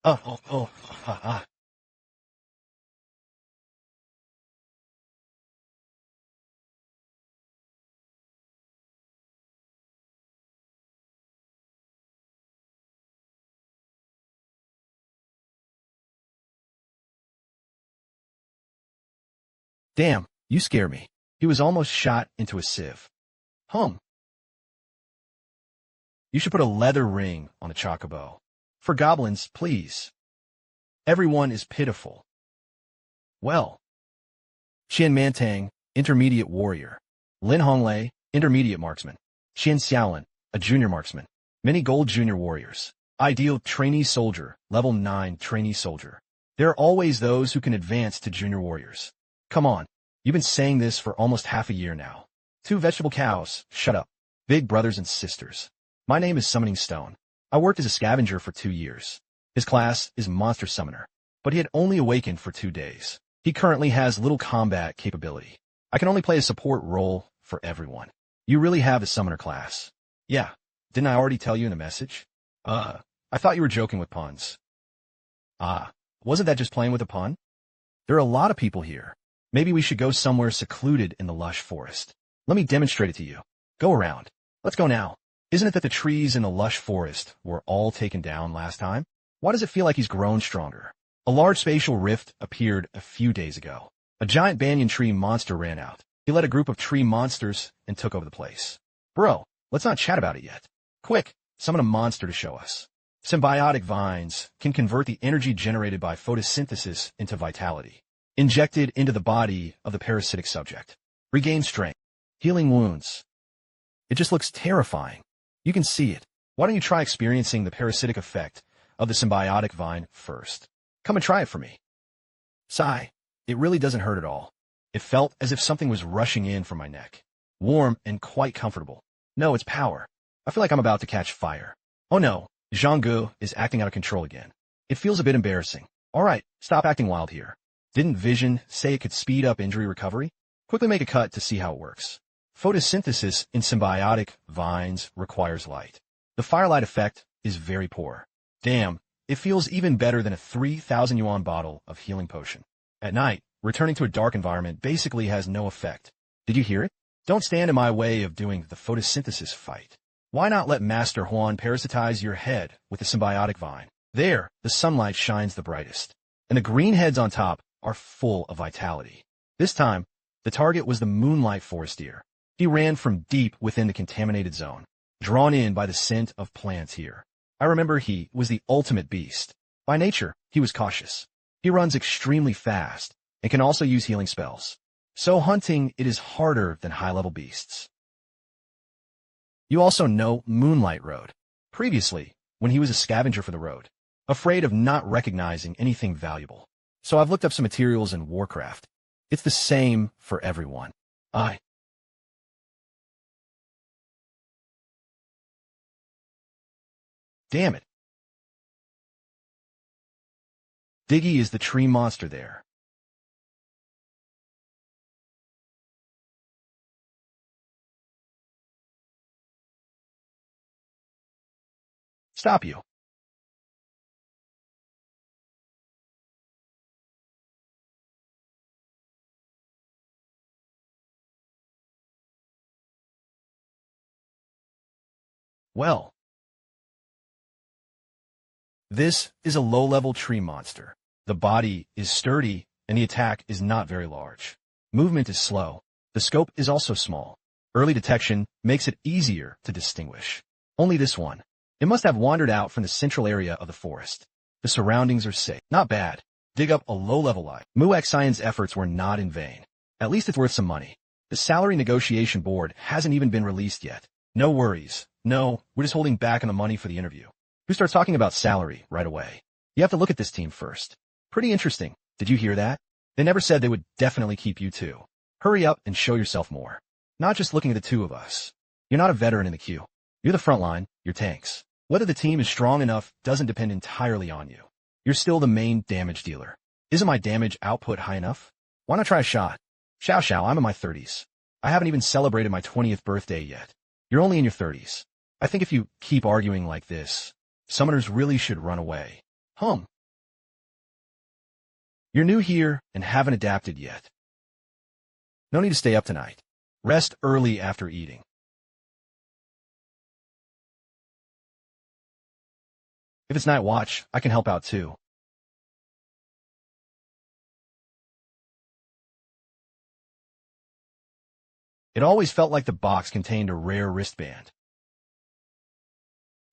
S1: Ah. Damn, you scare me. He was almost shot into a sieve. Hum. You should put a leather ring on the chocobo. For goblins, please. Everyone is pitiful. Well. Qian Mantang, intermediate warrior. Lin Honglei, intermediate marksman. Qian Xiaolin, a junior marksman. Many gold junior warriors. Ideal trainee soldier, level 9 trainee soldier. There are always those who can advance to junior warriors. Come on, you've been saying this for almost half a year now. 2 vegetable cows, shut up. Big brothers and sisters. My name is Summoning Stone. I worked as a scavenger for 2 years. His class is Monster Summoner, but he had only awakened for 2 days. He currently has little combat capability. I can only play a support role for everyone. You really have a summoner class. Yeah, didn't I already tell you in the message? I thought you were joking with puns. Wasn't that just playing with a pun? There are a lot of people here. Maybe we should go somewhere secluded in the lush forest. Let me demonstrate it to you. Go around. Let's go now. Isn't it that the trees in the lush forest were all taken down last time? Why does it feel like he's grown stronger? A large spatial rift appeared a few days ago. A giant banyan tree monster ran out. He led a group of tree monsters and took over the place. Bro, let's not chat about it yet. Quick, summon a monster to show us. Symbiotic vines can convert the energy generated by photosynthesis into vitality, injected into the body of the parasitic subject. Regain strength. Healing wounds. It just looks terrifying. You can see it. Why don't you try experiencing the parasitic effect of the symbiotic vine first? Come and try it for me. Sigh. It really doesn't hurt at all. It felt as if something was rushing in from my neck. Warm and quite comfortable. No, it's power. I feel like I'm about to catch fire. Oh no, Zhanggu is acting out of control again. It feels a bit embarrassing. Alright, stop acting wild here. Didn't Vision say it could speed up injury recovery? Quickly make a cut to see how it works. Photosynthesis in symbiotic vines requires light. The firelight effect is very poor. Damn, it feels even better than a 3,000 yuan bottle of healing potion. At night, returning to a dark environment basically has no effect. Did you hear it? Don't stand in my way of doing the photosynthesis fight. Why not let Master Huan parasitize your head with the symbiotic vine? There, the sunlight shines the brightest, and the green heads on top are full of vitality. This time, the target was the moonlight forest deer. He ran from deep within the contaminated zone, drawn in by the scent of plants here. I remember he was the ultimate beast. By nature, he was cautious. He runs extremely fast and can also use healing spells. So hunting it is harder than high-level beasts. You also know Moonlight Road. Previously, when he was a scavenger for the road, afraid of not recognizing anything valuable. So I've looked up some materials in Warcraft. It's the same for everyone. Damn it. Diggy is the tree monster there. Stop you. Well, this is a low-level tree monster. The body is sturdy, and the attack is not very large. Movement is slow. The scope is also small. Early detection makes it easier to distinguish. Only this one. It must have wandered out from the central area of the forest. The surroundings are safe. Not bad. Dig up a low-level light. Muaxian's efforts were not in vain. At least it's worth some money. The salary negotiation board hasn't even been released yet. No worries. No, we're just holding back on the money for the interview. Who starts talking about salary right away? You have to look at this team first. Pretty interesting. Did you hear that? They never said they would definitely keep you too. Hurry up and show yourself more. Not just looking at the two of us. You're not a veteran in the queue. You're the front line. You're tanks. Whether the team is strong enough doesn't depend entirely on you. You're still the main damage dealer. Isn't my damage output high enough? Why not try a shot? Xiao, I'm in my 30s. I haven't even celebrated my 20th birthday yet. You're only in your 30s. I think if you keep arguing like this, summoners really should run away. You're new here and haven't adapted yet. No need to stay up tonight. Rest early after eating. If it's night watch, I can help out too. It always felt like the box contained a rare wristband.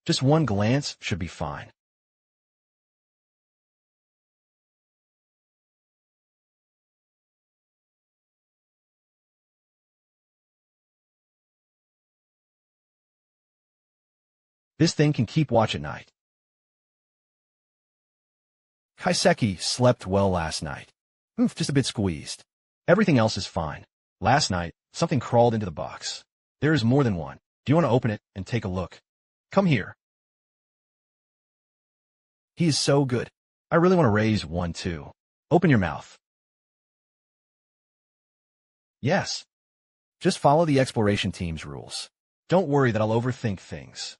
S1: Just one glance should be fine. This thing can keep watch at night. Kaiseki slept well last night. Just a bit squeezed. Everything else is fine. Last night, something crawled into the box. There is more than one. Do you want to open it and take a look? Come here. He is so good. I really want to raise one too. Open your mouth. Yes. Just follow the exploration team's rules. Don't worry that I'll overthink things.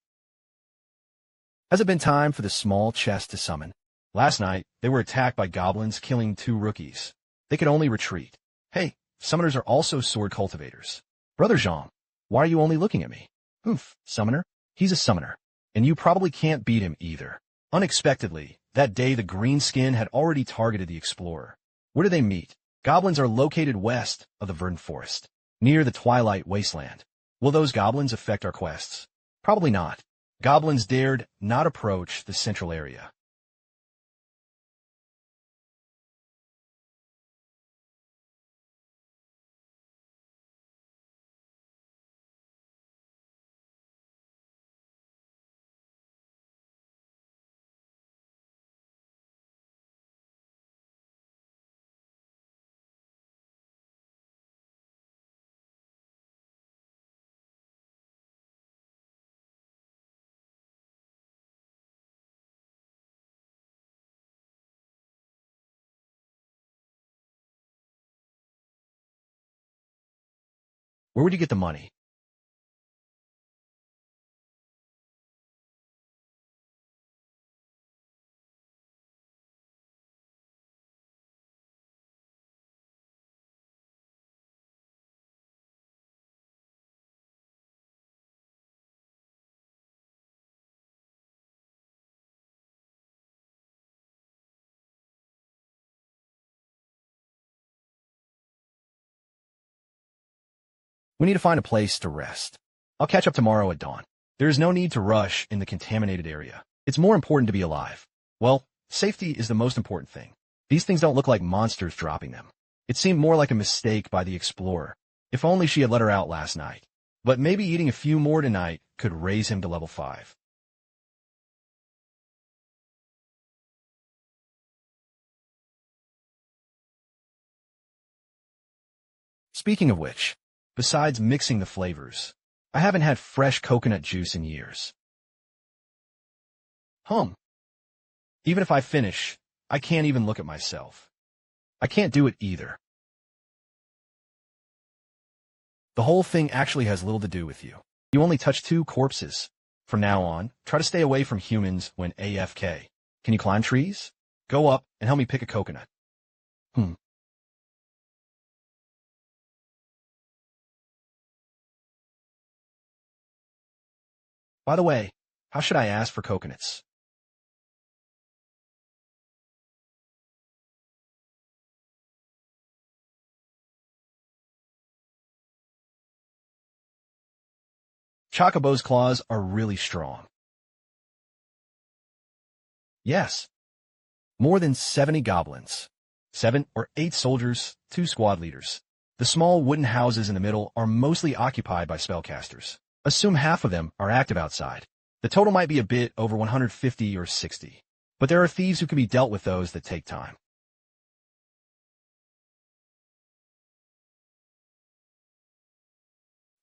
S1: Has it been time for the small chest to summon? Last night, they were attacked by goblins, killing 2 rookies. They could only retreat. Hey, summoners are also sword cultivators. Brother Zhang, why are you only looking at me? Summoner? He's a summoner. And you probably can't beat him either. Unexpectedly, that day the green skin had already targeted the explorer. Where do they meet? Goblins are located west of the verdant forest, near the twilight wasteland. Will those goblins affect our quests? Probably not. Goblins dared not approach the central area. Where would you get the money? We need to find a place to rest. I'll catch up tomorrow at dawn. There is no need to rush in the contaminated area. It's more important to be alive. Well, safety is the most important thing. These things don't look like monsters dropping them. It seemed more like a mistake by the explorer. If only she had let her out last night. But maybe eating a few more tonight could raise him to level 5. Speaking of which, besides mixing the flavors, I haven't had fresh coconut juice in years. Even if I finish, I can't even look at myself. I can't do it either. The whole thing actually has little to do with you. You only touch 2 corpses. From now on, try to stay away from humans when AFK. Can you climb trees? Go up and help me pick a coconut. By the way, how should I ask for coconuts? Chocobos' claws are really strong. Yes, more than 70 goblins. 7 or 8 soldiers, 2 squad leaders. The small wooden houses in the middle are mostly occupied by spellcasters. Assume half of them are active outside. The total might be a bit over 150 or 60. But there are thieves who can be dealt with those that take time.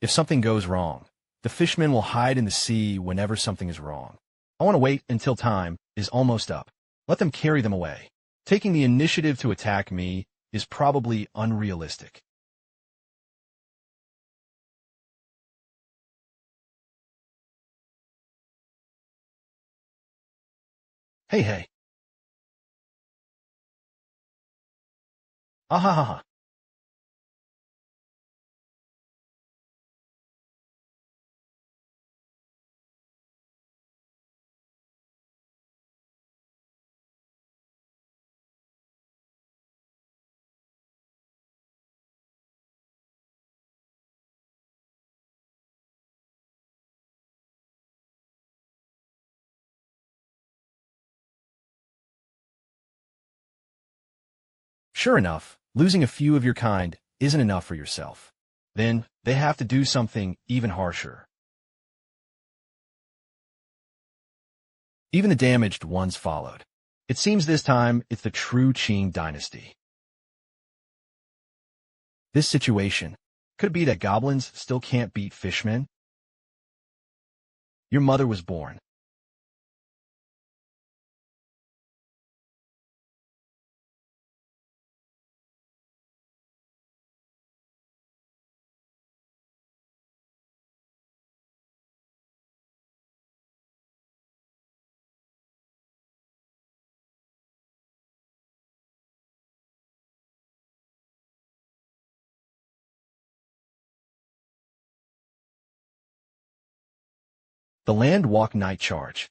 S1: If something goes wrong, the fishmen will hide in the sea whenever something is wrong. I want to wait until time is almost up. Let them carry them away. Taking the initiative to attack me is probably unrealistic. Hey. Ahahaha. Sure enough, losing a few of your kind isn't enough for yourself. Then they have to do something even harsher. Even the damaged ones followed. It seems this time it's the true Qing dynasty. This situation could be that goblins still can't beat fishmen. Your mother was born. The Land Walk Night Charge.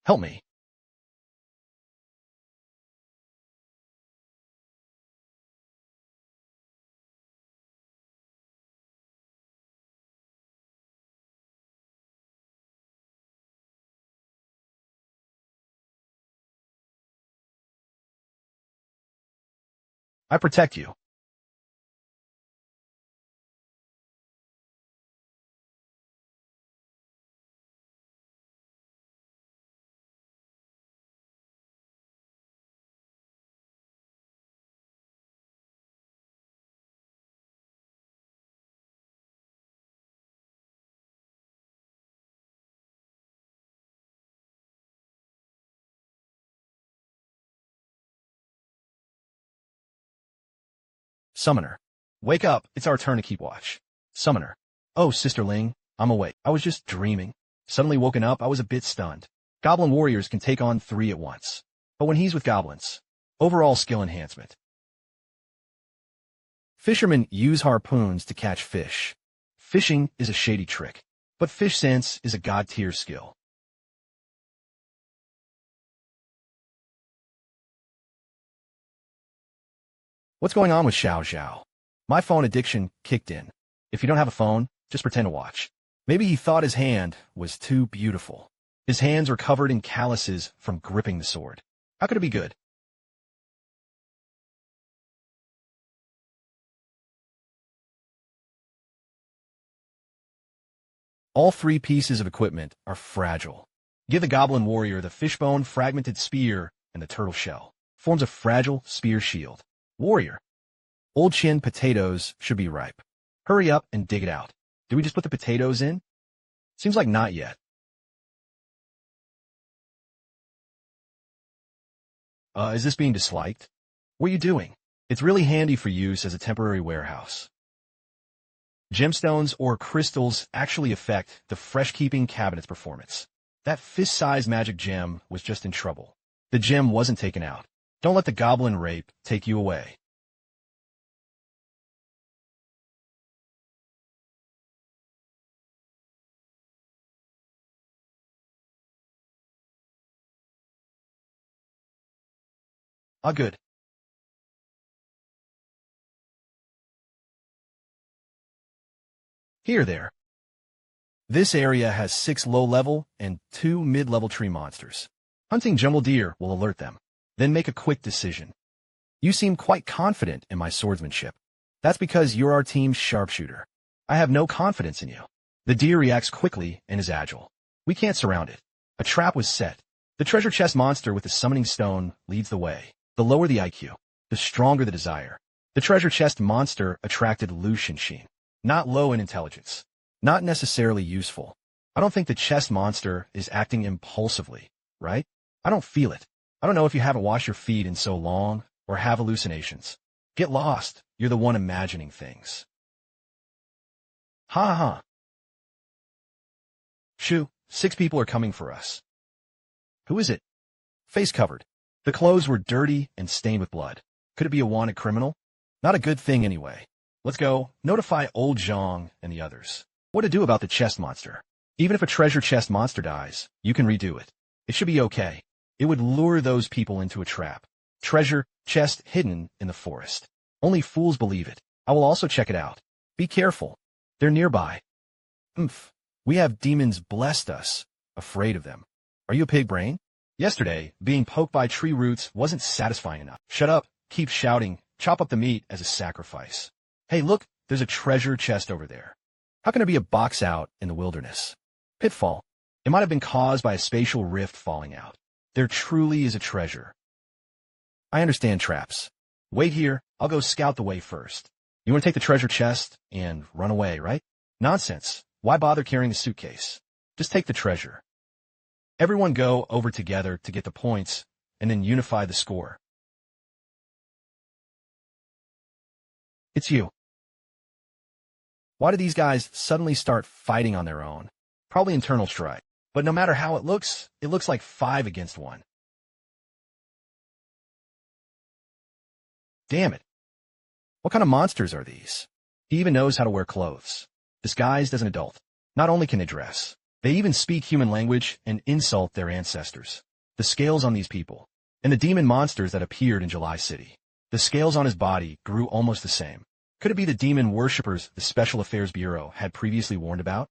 S1: Help me. I protect you. Summoner. Wake up, it's our turn to keep watch. Summoner. Oh, Sister Ling, I'm awake. I was just dreaming. Suddenly woken up, I was a bit stunned. Goblin warriors can take on 3 at once. But when he's with goblins, overall skill enhancement. Fishermen use harpoons to catch fish. Fishing is a shady trick, but fish sense is a god-tier skill. What's going on with Xiao Xiao? My phone addiction kicked in. If you don't have a phone, just pretend to watch. Maybe he thought his hand was too beautiful. His hands were covered in calluses from gripping the sword. How could it be good? All 3 pieces of equipment are fragile. Give the goblin warrior the fishbone fragmented spear and the turtle shell. Forms a fragile spear shield. Warrior. Old chin potatoes should be ripe. Hurry up and dig it out. Do we just put the potatoes in? Seems like not yet. Is this being disliked? What are you doing? It's really handy for use as a temporary warehouse. Gemstones or crystals actually affect the fresh-keeping cabinet's performance. That fist-sized magic gem was just in trouble. The gem wasn't taken out. Don't let the goblin rape take you away. Ah, good. Here there. This area has 6 low-level and 2 mid-level tree monsters. Hunting jungle deer will alert them. Then make a quick decision. You seem quite confident in my swordsmanship. That's because you're our team's sharpshooter. I have no confidence in you. The deer reacts quickly and is agile. We can't surround it. A trap was set. The treasure chest monster with the summoning stone leads the way. The lower the IQ, the stronger the desire. The treasure chest monster attracted Lu Shinshin. Not low in intelligence. Not necessarily useful. I don't think the chest monster is acting impulsively, right? I don't feel it. I don't know if you haven't washed your feet in so long or have hallucinations. Get lost. You're the one imagining things. Ha ha ha. Shoo, 6 people are coming for us. Who is it? Face covered. The clothes were dirty and stained with blood. Could it be a wanted criminal? Not a good thing anyway. Let's go. Notify old Zhang and the others. What to do about the chest monster? Even if a treasure chest monster dies, you can redo it. It should be okay. It would lure those people into a trap. Treasure chest hidden in the forest. Only fools believe it. I will also check it out. Be careful. They're nearby. We have demons blessed us. Afraid of them. Are you a pig brain? Yesterday, being poked by tree roots wasn't satisfying enough. Shut up. Keep shouting. Chop up the meat as a sacrifice. Hey, look, there's a treasure chest over there. How can there be a box out in the wilderness? Pitfall. It might have been caused by a spatial rift falling out. There truly is a treasure. I understand traps. Wait here, I'll go scout the way first. You want to take the treasure chest and run away, right? Nonsense. Why bother carrying the suitcase? Just take the treasure. Everyone go over together to get the points, and then unify the score. It's you. Why do these guys suddenly start fighting on their own? Probably internal strife. But no matter how it looks like 5 against 1. Damn it. What kind of monsters are these? He even knows how to wear clothes. Disguised as an adult. Not only can they dress, they even speak human language and insult their ancestors. The scales on these people, and the demon monsters that appeared in July City. The scales on his body grew almost the same. Could it be the demon worshippers the Special Affairs Bureau had previously warned about?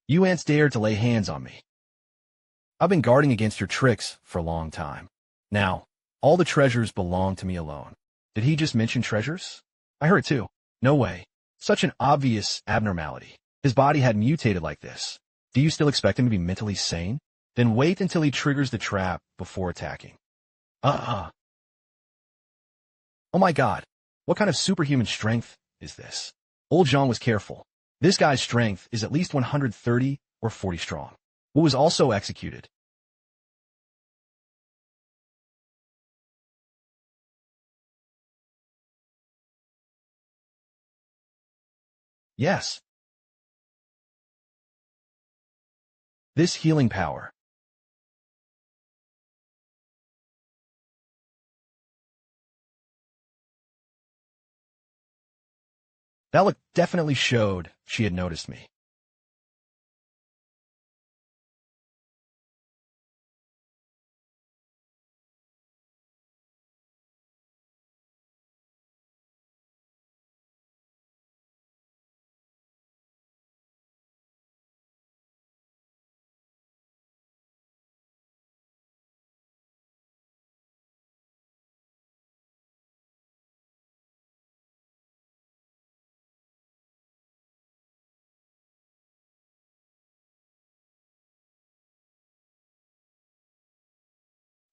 S1: You ants dared to lay hands on me. I've been guarding against your tricks for a long time. Now, all the treasures belong to me alone. Did he just mention treasures? I heard it too. No way. Such an obvious abnormality. His body had mutated like this. Do you still expect him to be mentally sane? Then wait until he triggers the trap before attacking. Oh my god. What kind of superhuman strength is this? Old Zhang was careful. This guy's strength is at least 130 or 40 strong. What was also executed? Yes. This healing power. That look definitely showed she had noticed me.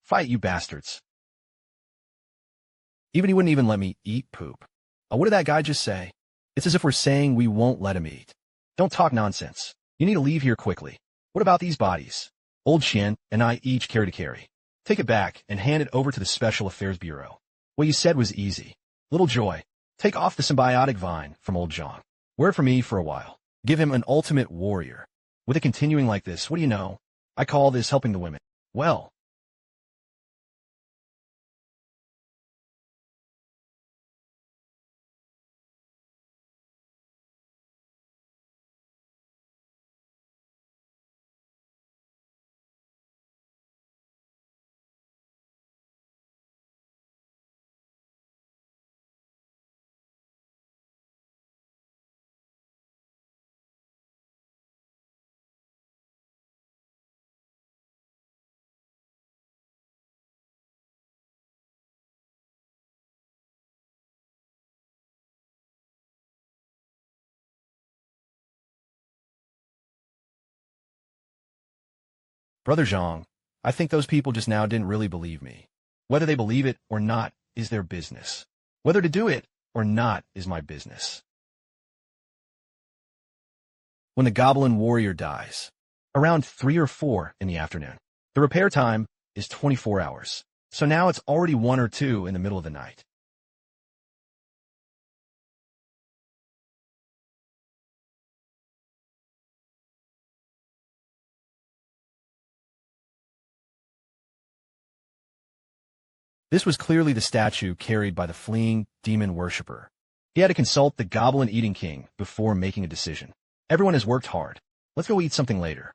S1: Fight, you bastards. He wouldn't even let me eat poop. What did that guy just say? It's as if we're saying we won't let him eat. Don't talk nonsense. You need to leave here quickly. What about these bodies? Old Qian and I each carry to carry. Take it back and hand it over to the Special Affairs Bureau. What you said was easy. Little Joy, take off the symbiotic vine from old Zhang. Wear it for me for a while. Give him an ultimate warrior. With it continuing like this, what do you know? I call this helping the women. Well, Brother Zhang, I think those people just now didn't really believe me. Whether they believe it or not is their business. Whether to do it or not is my business. When the goblin warrior dies, around 3 or 4 in the afternoon, the repair time is 24 hours. So now it's already 1 or 2 in the middle of the night. This was clearly the statue carried by the fleeing demon worshipper. He had to consult the goblin-eating king before making a decision. Everyone has worked hard. Let's go eat something later.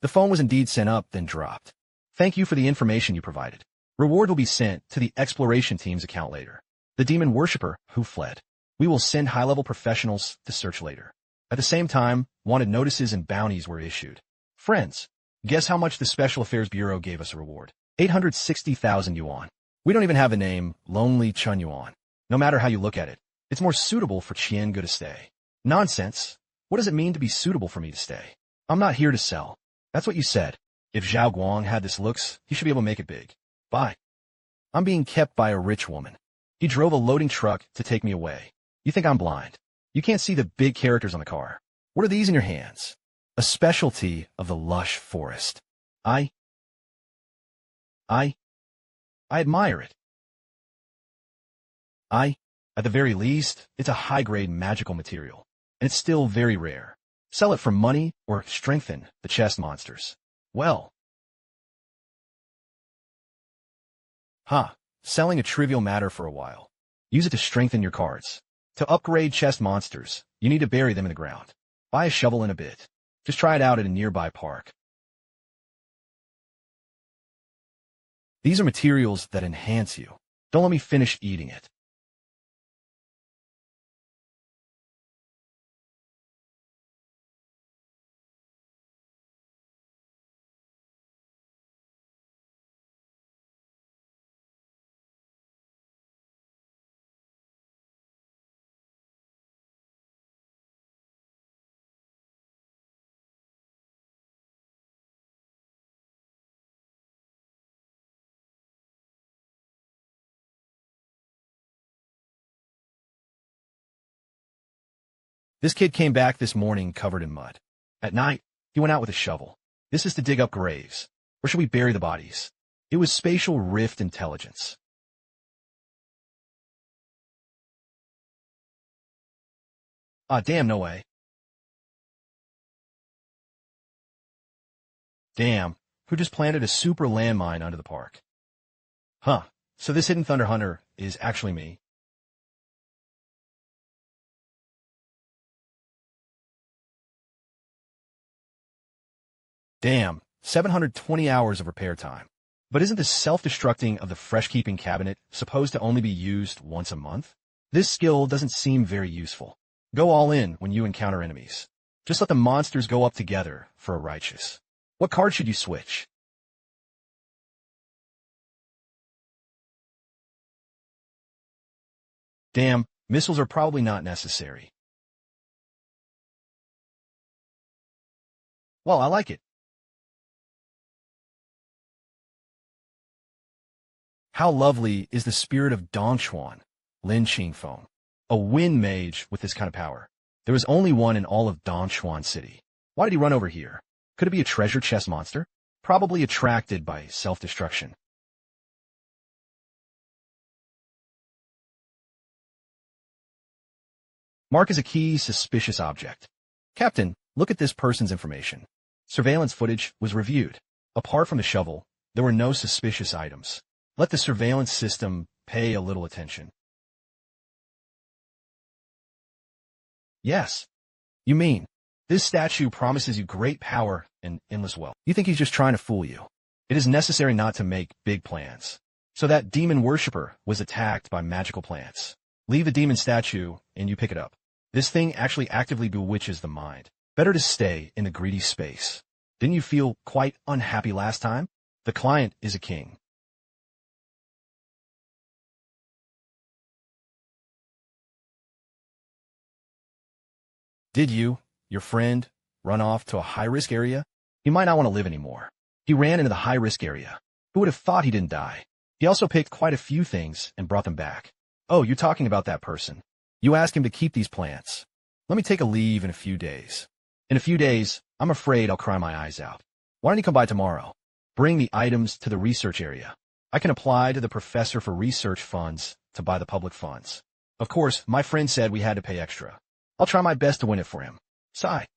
S1: The phone was indeed sent up, then dropped. Thank you for the information you provided. Reward will be sent to the exploration team's account later. The demon worshipper who fled. We will send high-level professionals to search later. At the same time, wanted notices and bounties were issued. Friends, guess how much the Special Affairs Bureau gave us a reward? 860,000 yuan. We don't even have the name Lonely Chun Yuan. No matter how you look at it, it's more suitable for Qiange to stay. Nonsense. What does it mean to be suitable for me to stay? I'm not here to sell. That's what you said. If Zhao Guang had this looks, he should be able to make it big. Bye. I'm being kept by a rich woman. He drove a loading truck to take me away. You think I'm blind? You can't see the big characters on the car. What are these in your hands? A specialty of the lush forest. I admire it. At the very least, it's a high-grade magical material, and it's still very rare. Sell it for money or strengthen the chest monsters. Well. Selling a trivial matter for a while. Use it to strengthen your cards. To upgrade chest monsters, you need to bury them in the ground. Buy a shovel in a bit. Just try it out at a nearby park. These are materials that enhance you. Don't let me finish eating it. This kid came back this morning covered in mud. At night, he went out with a shovel. This is to dig up graves. Where should we bury the bodies? It was spatial rift intelligence. Damn, no way. Damn, who just planted a super landmine under the park? So this hidden Thunder Hunter is actually me. Damn, 720 hours of repair time. But isn't the self-destructing of the fresh-keeping cabinet supposed to only be used once a month? This skill doesn't seem very useful. Go all in when you encounter enemies. Just let the monsters go up together for a righteous. What card should you switch? Damn, missiles are probably not necessary. Well, I like it. How lovely is the spirit of Dongchuan, Lin Qingfeng, a wind mage with this kind of power. There was only one in all of Dongchuan City. Why did he run over here? Could it be a treasure chest monster? Probably attracted by self-destruction. Mark as a key suspicious object. Captain, look at this person's information. Surveillance footage was reviewed. Apart from the shovel, there were no suspicious items. Let the surveillance system pay a little attention. Yes. You mean, this statue promises you great power and endless wealth. You think he's just trying to fool you. It is necessary not to make big plans. So that demon worshipper was attacked by magical plants. Leave the demon statue and you pick it up. This thing actually actively bewitches the mind. Better to stay in the greedy space. Didn't you feel quite unhappy last time? The client is a king. Did you, your friend, run off to a high-risk area? He might not want to live anymore. He ran into the high-risk area. Who would have thought he didn't die? He also picked quite a few things and brought them back. Oh, you're talking about that person. You asked him to keep these plants. Let me take a leave in a few days. In a few days, I'm afraid I'll cry my eyes out. Why don't you come by tomorrow? Bring the items to the research area. I can apply to the professor for research funds to buy the public funds. Of course, my friend said we had to pay extra. I'll try my best to win it for him. Sigh.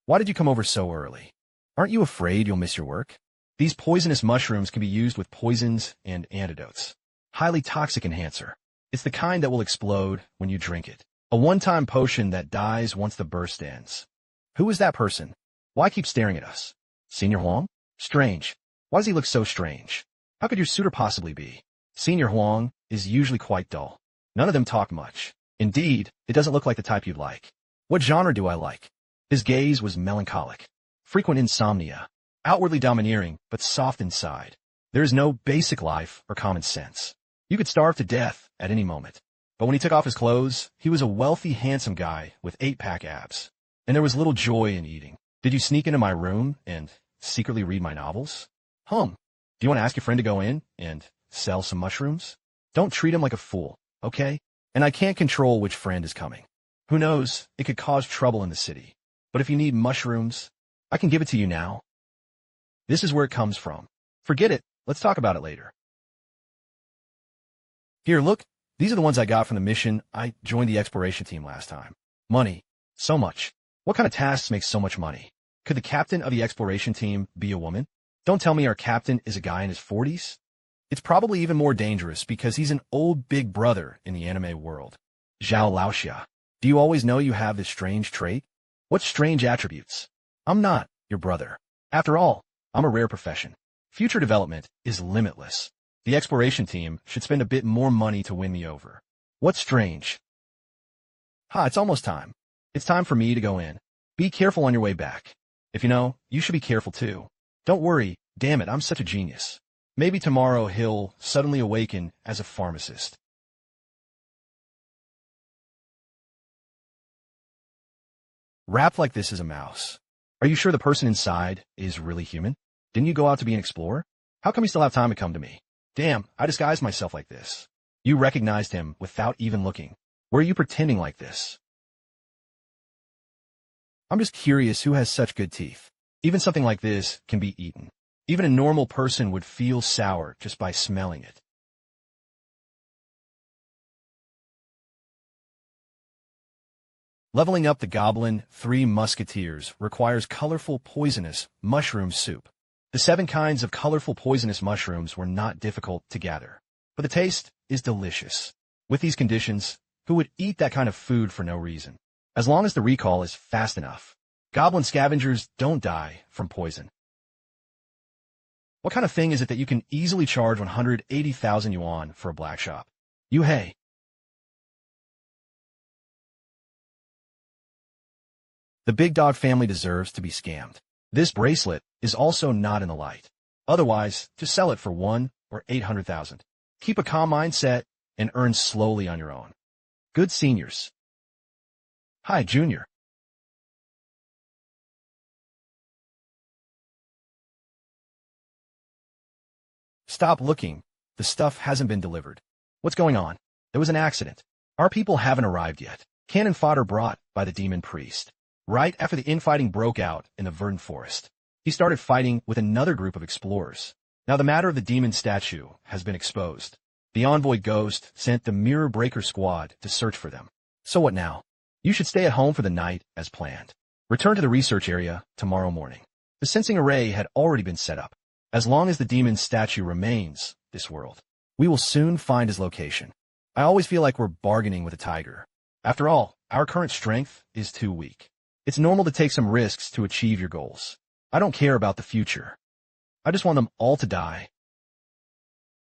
S1: Why did you come over so early? Aren't you afraid you'll miss your work? These poisonous mushrooms can be used with poisons and antidotes. Highly toxic enhancer. It's the kind that will explode when you drink it. A one-time potion that dies once the burst ends. Who is that person? Why keep staring at us? Senior Huang? Strange. Why does he look so strange? How could your suitor possibly be? Senior Huang is usually quite dull. None of them talk much. Indeed, it doesn't look like the type you'd like. What genre do I like? His gaze was melancholic. Frequent insomnia. Outwardly domineering, but soft inside. There is no basic life or common sense. You could starve to death at any moment. But when he took off his clothes, he was a wealthy, handsome guy with 8-pack abs. And there was little joy in eating. Did you sneak into my room and secretly read my novels? Do you want to ask your friend to go in and sell some mushrooms? Don't treat him like a fool, okay? And I can't control which friend is coming. Who knows, it could cause trouble in the city. But if you need mushrooms, I can give it to you now. This is where it comes from. Forget it, let's talk about it later. Here, look, these are the ones I got from the mission. I joined the exploration team last time. Money. So much. What kind of tasks make so much money? Could the captain of the exploration team be a woman? Don't tell me our captain is a guy in his 40s. It's probably even more dangerous because he's an old big brother in the anime world. Zhao Huanshi. Do you always know you have this strange trait? What strange attributes? I'm not your brother. After all, I'm a rare profession. Future development is limitless. The exploration team should spend a bit more money to win me over. What's strange? It's almost time. It's time for me to go in. Be careful on your way back. If you know, you should be careful too. Don't worry, damn it, I'm such a genius. Maybe tomorrow he'll suddenly awaken as a pharmacist. Wrapped like this is a mouse. Are you sure the person inside is really human? Didn't you go out to be an explorer? How come you still have time to come to me? Damn, I disguised myself like this. You recognized him without even looking. Were you pretending like this? I'm just curious who has such good teeth. Even something like this can be eaten. Even a normal person would feel sour just by smelling it. Leveling up the Goblin Three Musketeers requires colorful, poisonous mushroom soup. The 7 kinds of colorful, poisonous mushrooms were not difficult to gather, but the taste is delicious. With these conditions, who would eat that kind of food for no reason? As long as the recall is fast enough. Goblin scavengers don't die from poison. What kind of thing is it that you can easily charge 180,000 yuan for a black shop? Hey. The big dog family deserves to be scammed. This bracelet is also not in the light. Otherwise, just sell it for 1 or 800,000. Keep a calm mindset and earn slowly on your own. Good seniors. Hi, Junior. Stop looking. The stuff hasn't been delivered. What's going on? There was an accident. Our people haven't arrived yet. Cannon fodder brought by the demon priest. Right after the infighting broke out in the verdant forest, he started fighting with another group of explorers. Now the matter of the demon statue has been exposed. The envoy Ghost sent the Mirror Breaker squad to search for them. So what now? You should stay at home for the night as planned. Return to the research area tomorrow morning. The sensing array had already been set up. As long as the demon statue remains this world, we will soon find his location. I always feel like we're bargaining with a tiger. After all, our current strength is too weak. It's normal to take some risks to achieve your goals. I don't care about the future. I just want them all to die.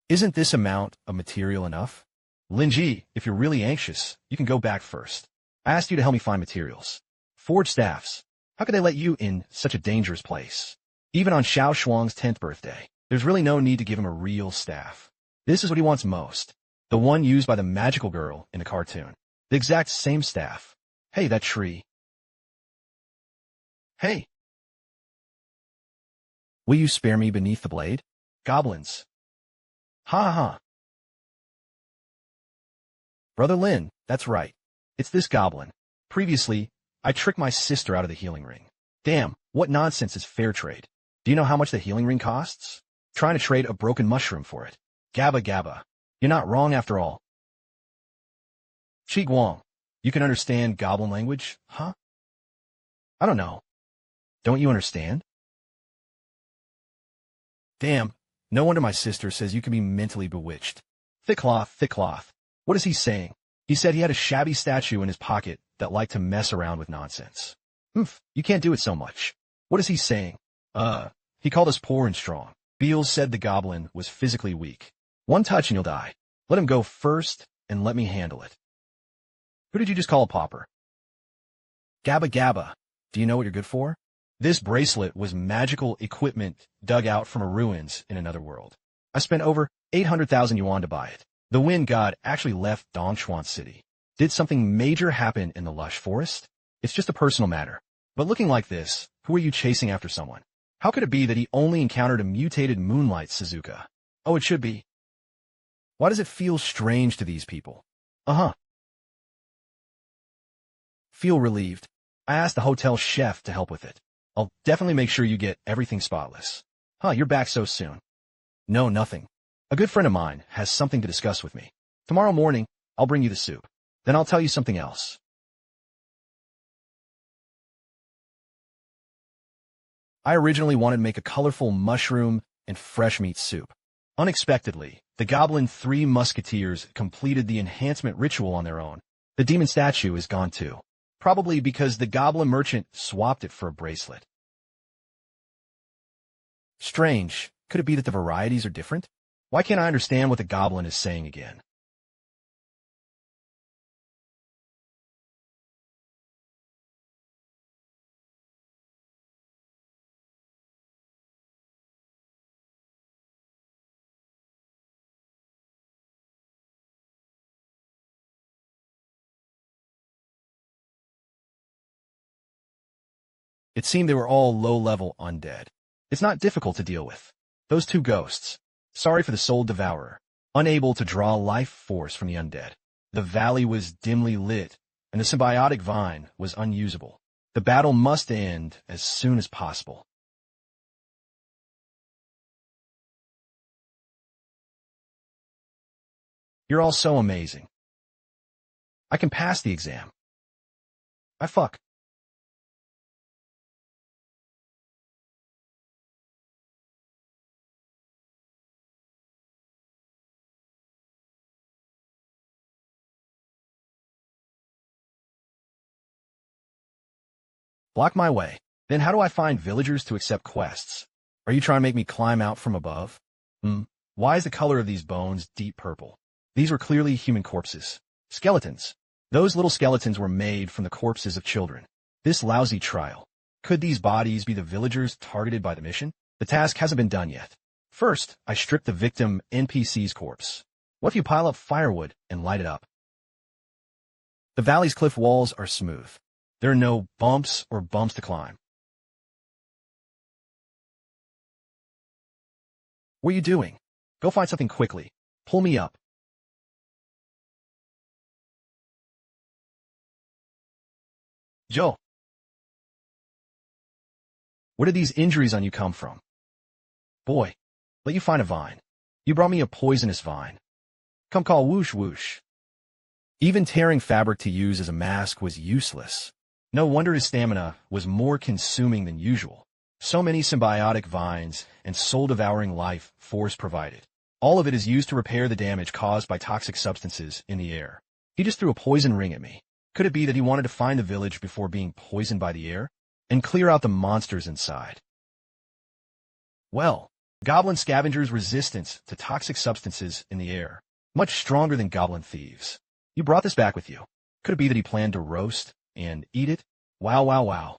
S1: Isn't this amount of material enough? Linji, if you're really anxious, you can go back first. I asked you to help me find materials. Forge staffs. How could they let you in such a dangerous place? Even on Xiao Shuang's 10th birthday, there's really no need to give him a real staff. This is what he wants most. The one used by the magical girl in the cartoon. The exact same staff. Hey, that tree. Hey. Will you spare me beneath the blade? Goblins. Ha ha ha. Brother Lin, that's right. It's this goblin. Previously, I tricked my sister out of the healing ring. Damn, what nonsense is fair trade? Do you know how much the healing ring costs? Trying to trade a broken mushroom for it. Gabba gabba. You're not wrong after all. Chi Guang, you can understand goblin language, huh? I don't know. Don't you understand? Damn, no wonder my sister says you can be mentally bewitched. Thick cloth, thick cloth. What is he saying? He said he had a shabby statue in his pocket that liked to mess around with nonsense. You can't do it so much. What is he saying? He called us poor and strong. Beals said the goblin was physically weak. One touch and you'll die. Let him go first and let me handle it. Who did you just call a pauper? Gabba gabba. Do you know what you're good for? This bracelet was magical equipment dug out from ruins in another world. I spent over 800,000 yuan to buy it. The wind god actually left Dongshuan City. Did something major happen in the lush forest? It's just a personal matter. But looking like this, who are you chasing after someone? How could it be that he only encountered a mutated Moonlight Suzuka? Oh, it should be. Why does it feel strange to these people? Feel relieved. I asked the hotel chef to help with it. I'll definitely make sure you get everything spotless. You're back so soon. No, nothing. A good friend of mine has something to discuss with me. Tomorrow morning, I'll bring you the soup. Then I'll tell you something else. I originally wanted to make a colorful mushroom and fresh meat soup. Unexpectedly, the Goblin Three Musketeers completed the enhancement ritual on their own. The demon statue is gone too. Probably because the Goblin merchant swapped it for a bracelet. Strange. Could it be that the varieties are different? Why can't I understand what the Goblin is saying again? It seemed they were all low-level undead. It's not difficult to deal with. Those two ghosts. Sorry for the soul devourer. Unable to draw life force from the undead. The valley was dimly lit, and the symbiotic vine was unusable. The battle must end as soon as possible. You're all so amazing. I can pass the exam. I fuck. Block my way. Then how do I find villagers to accept quests? Are you trying to make me climb out from above? Why is the color of these bones deep purple? These were clearly human corpses. Skeletons. Those little skeletons were made from the corpses of children. This lousy trial. Could these bodies be the villagers targeted by the mission? The task hasn't been done yet. First, I strip the victim NPC's corpse. What if you pile up firewood and light it up? The valley's cliff walls are smooth. There are no bumps or bumps to climb. What are you doing? Go find something quickly. Pull me up. Joe. Where did these injuries on you come from? Boy, let you find a vine. You brought me a poisonous vine. Come call whoosh whoosh. Even tearing fabric to use as a mask was useless. No wonder his stamina was more consuming than usual. So many symbiotic vines and soul-devouring life force provided. All of it is used to repair the damage caused by toxic substances in the air. He just threw a poison ring at me. Could it be that he wanted to find the village before being poisoned by the air? And clear out the monsters inside? Well, goblin scavengers' resistance to toxic substances in the air. Much stronger than goblin thieves. You brought this back with you. Could it be that he planned to roast and eat it? Wow, wow, wow.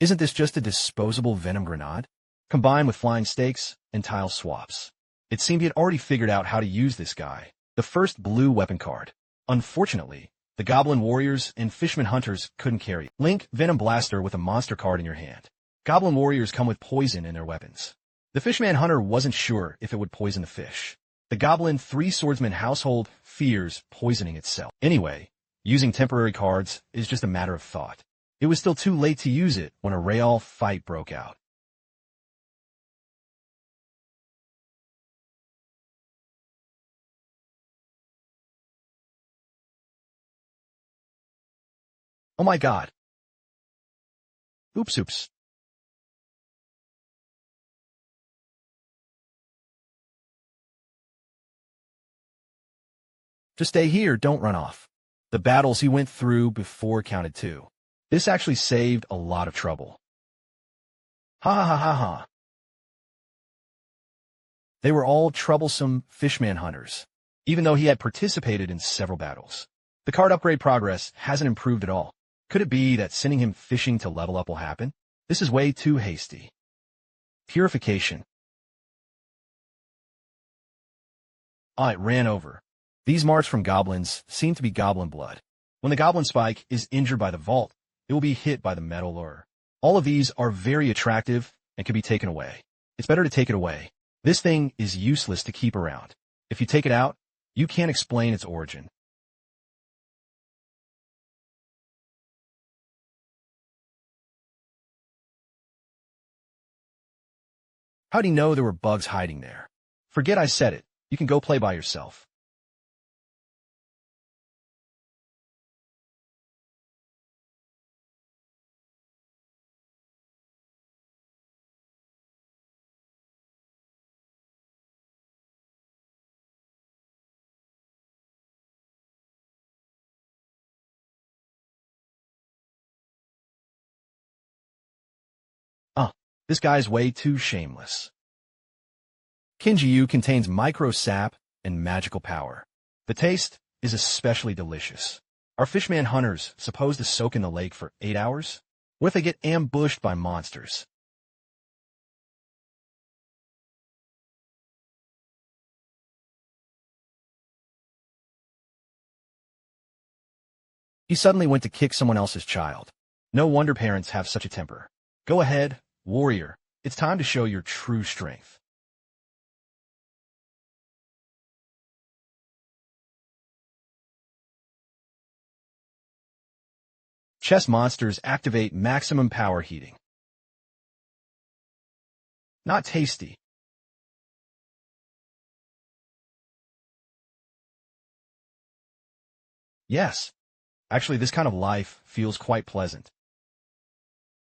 S1: Isn't this just a disposable venom grenade? Combined with flying stakes and tile swaps. It seemed he had already figured out how to use this guy, the first blue weapon card. Unfortunately, the Goblin Warriors and Fishman Hunters couldn't carry it. Link, Venom Blaster with a monster card in your hand. Goblin Warriors come with poison in their weapons. The Fishman Hunter wasn't sure if it would poison the fish. The Goblin Three Swordsman household fears poisoning itself. Anyway, using temporary cards is just a matter of thought. It was still too late to use it when a real fight broke out. Oh my god. Oops. Just stay here, don't run off. The battles he went through before counted too. This actually saved a lot of trouble. Ha ha ha ha ha. They were all troublesome Fishman Hunters, even though he had participated in several battles. The card upgrade progress hasn't improved at all. Could it be that sending him fishing to level up will happen? This is way too hasty. Purification. It ran over. These marks from goblins seem to be goblin blood. When the goblin spike is injured by the vault, it will be hit by the metal lure. All of these are very attractive and can be taken away. It's better to take it away. This thing is useless to keep around. If you take it out, you can't explain its origin. How'd he know there were bugs hiding there? Forget I said it. You can go play by yourself. This guy's way too shameless. Kinji-yu contains micro sap and magical power. The taste is especially delicious. Are Fishman Hunters supposed to soak in the lake for 8 hours? What if they get ambushed by monsters? He suddenly went to kick someone else's child. No wonder parents have such a temper. Go ahead, warrior. It's time to show your true strength. Chess monsters activate maximum power heating. Not tasty. Yes. Actually, this kind of life feels quite pleasant.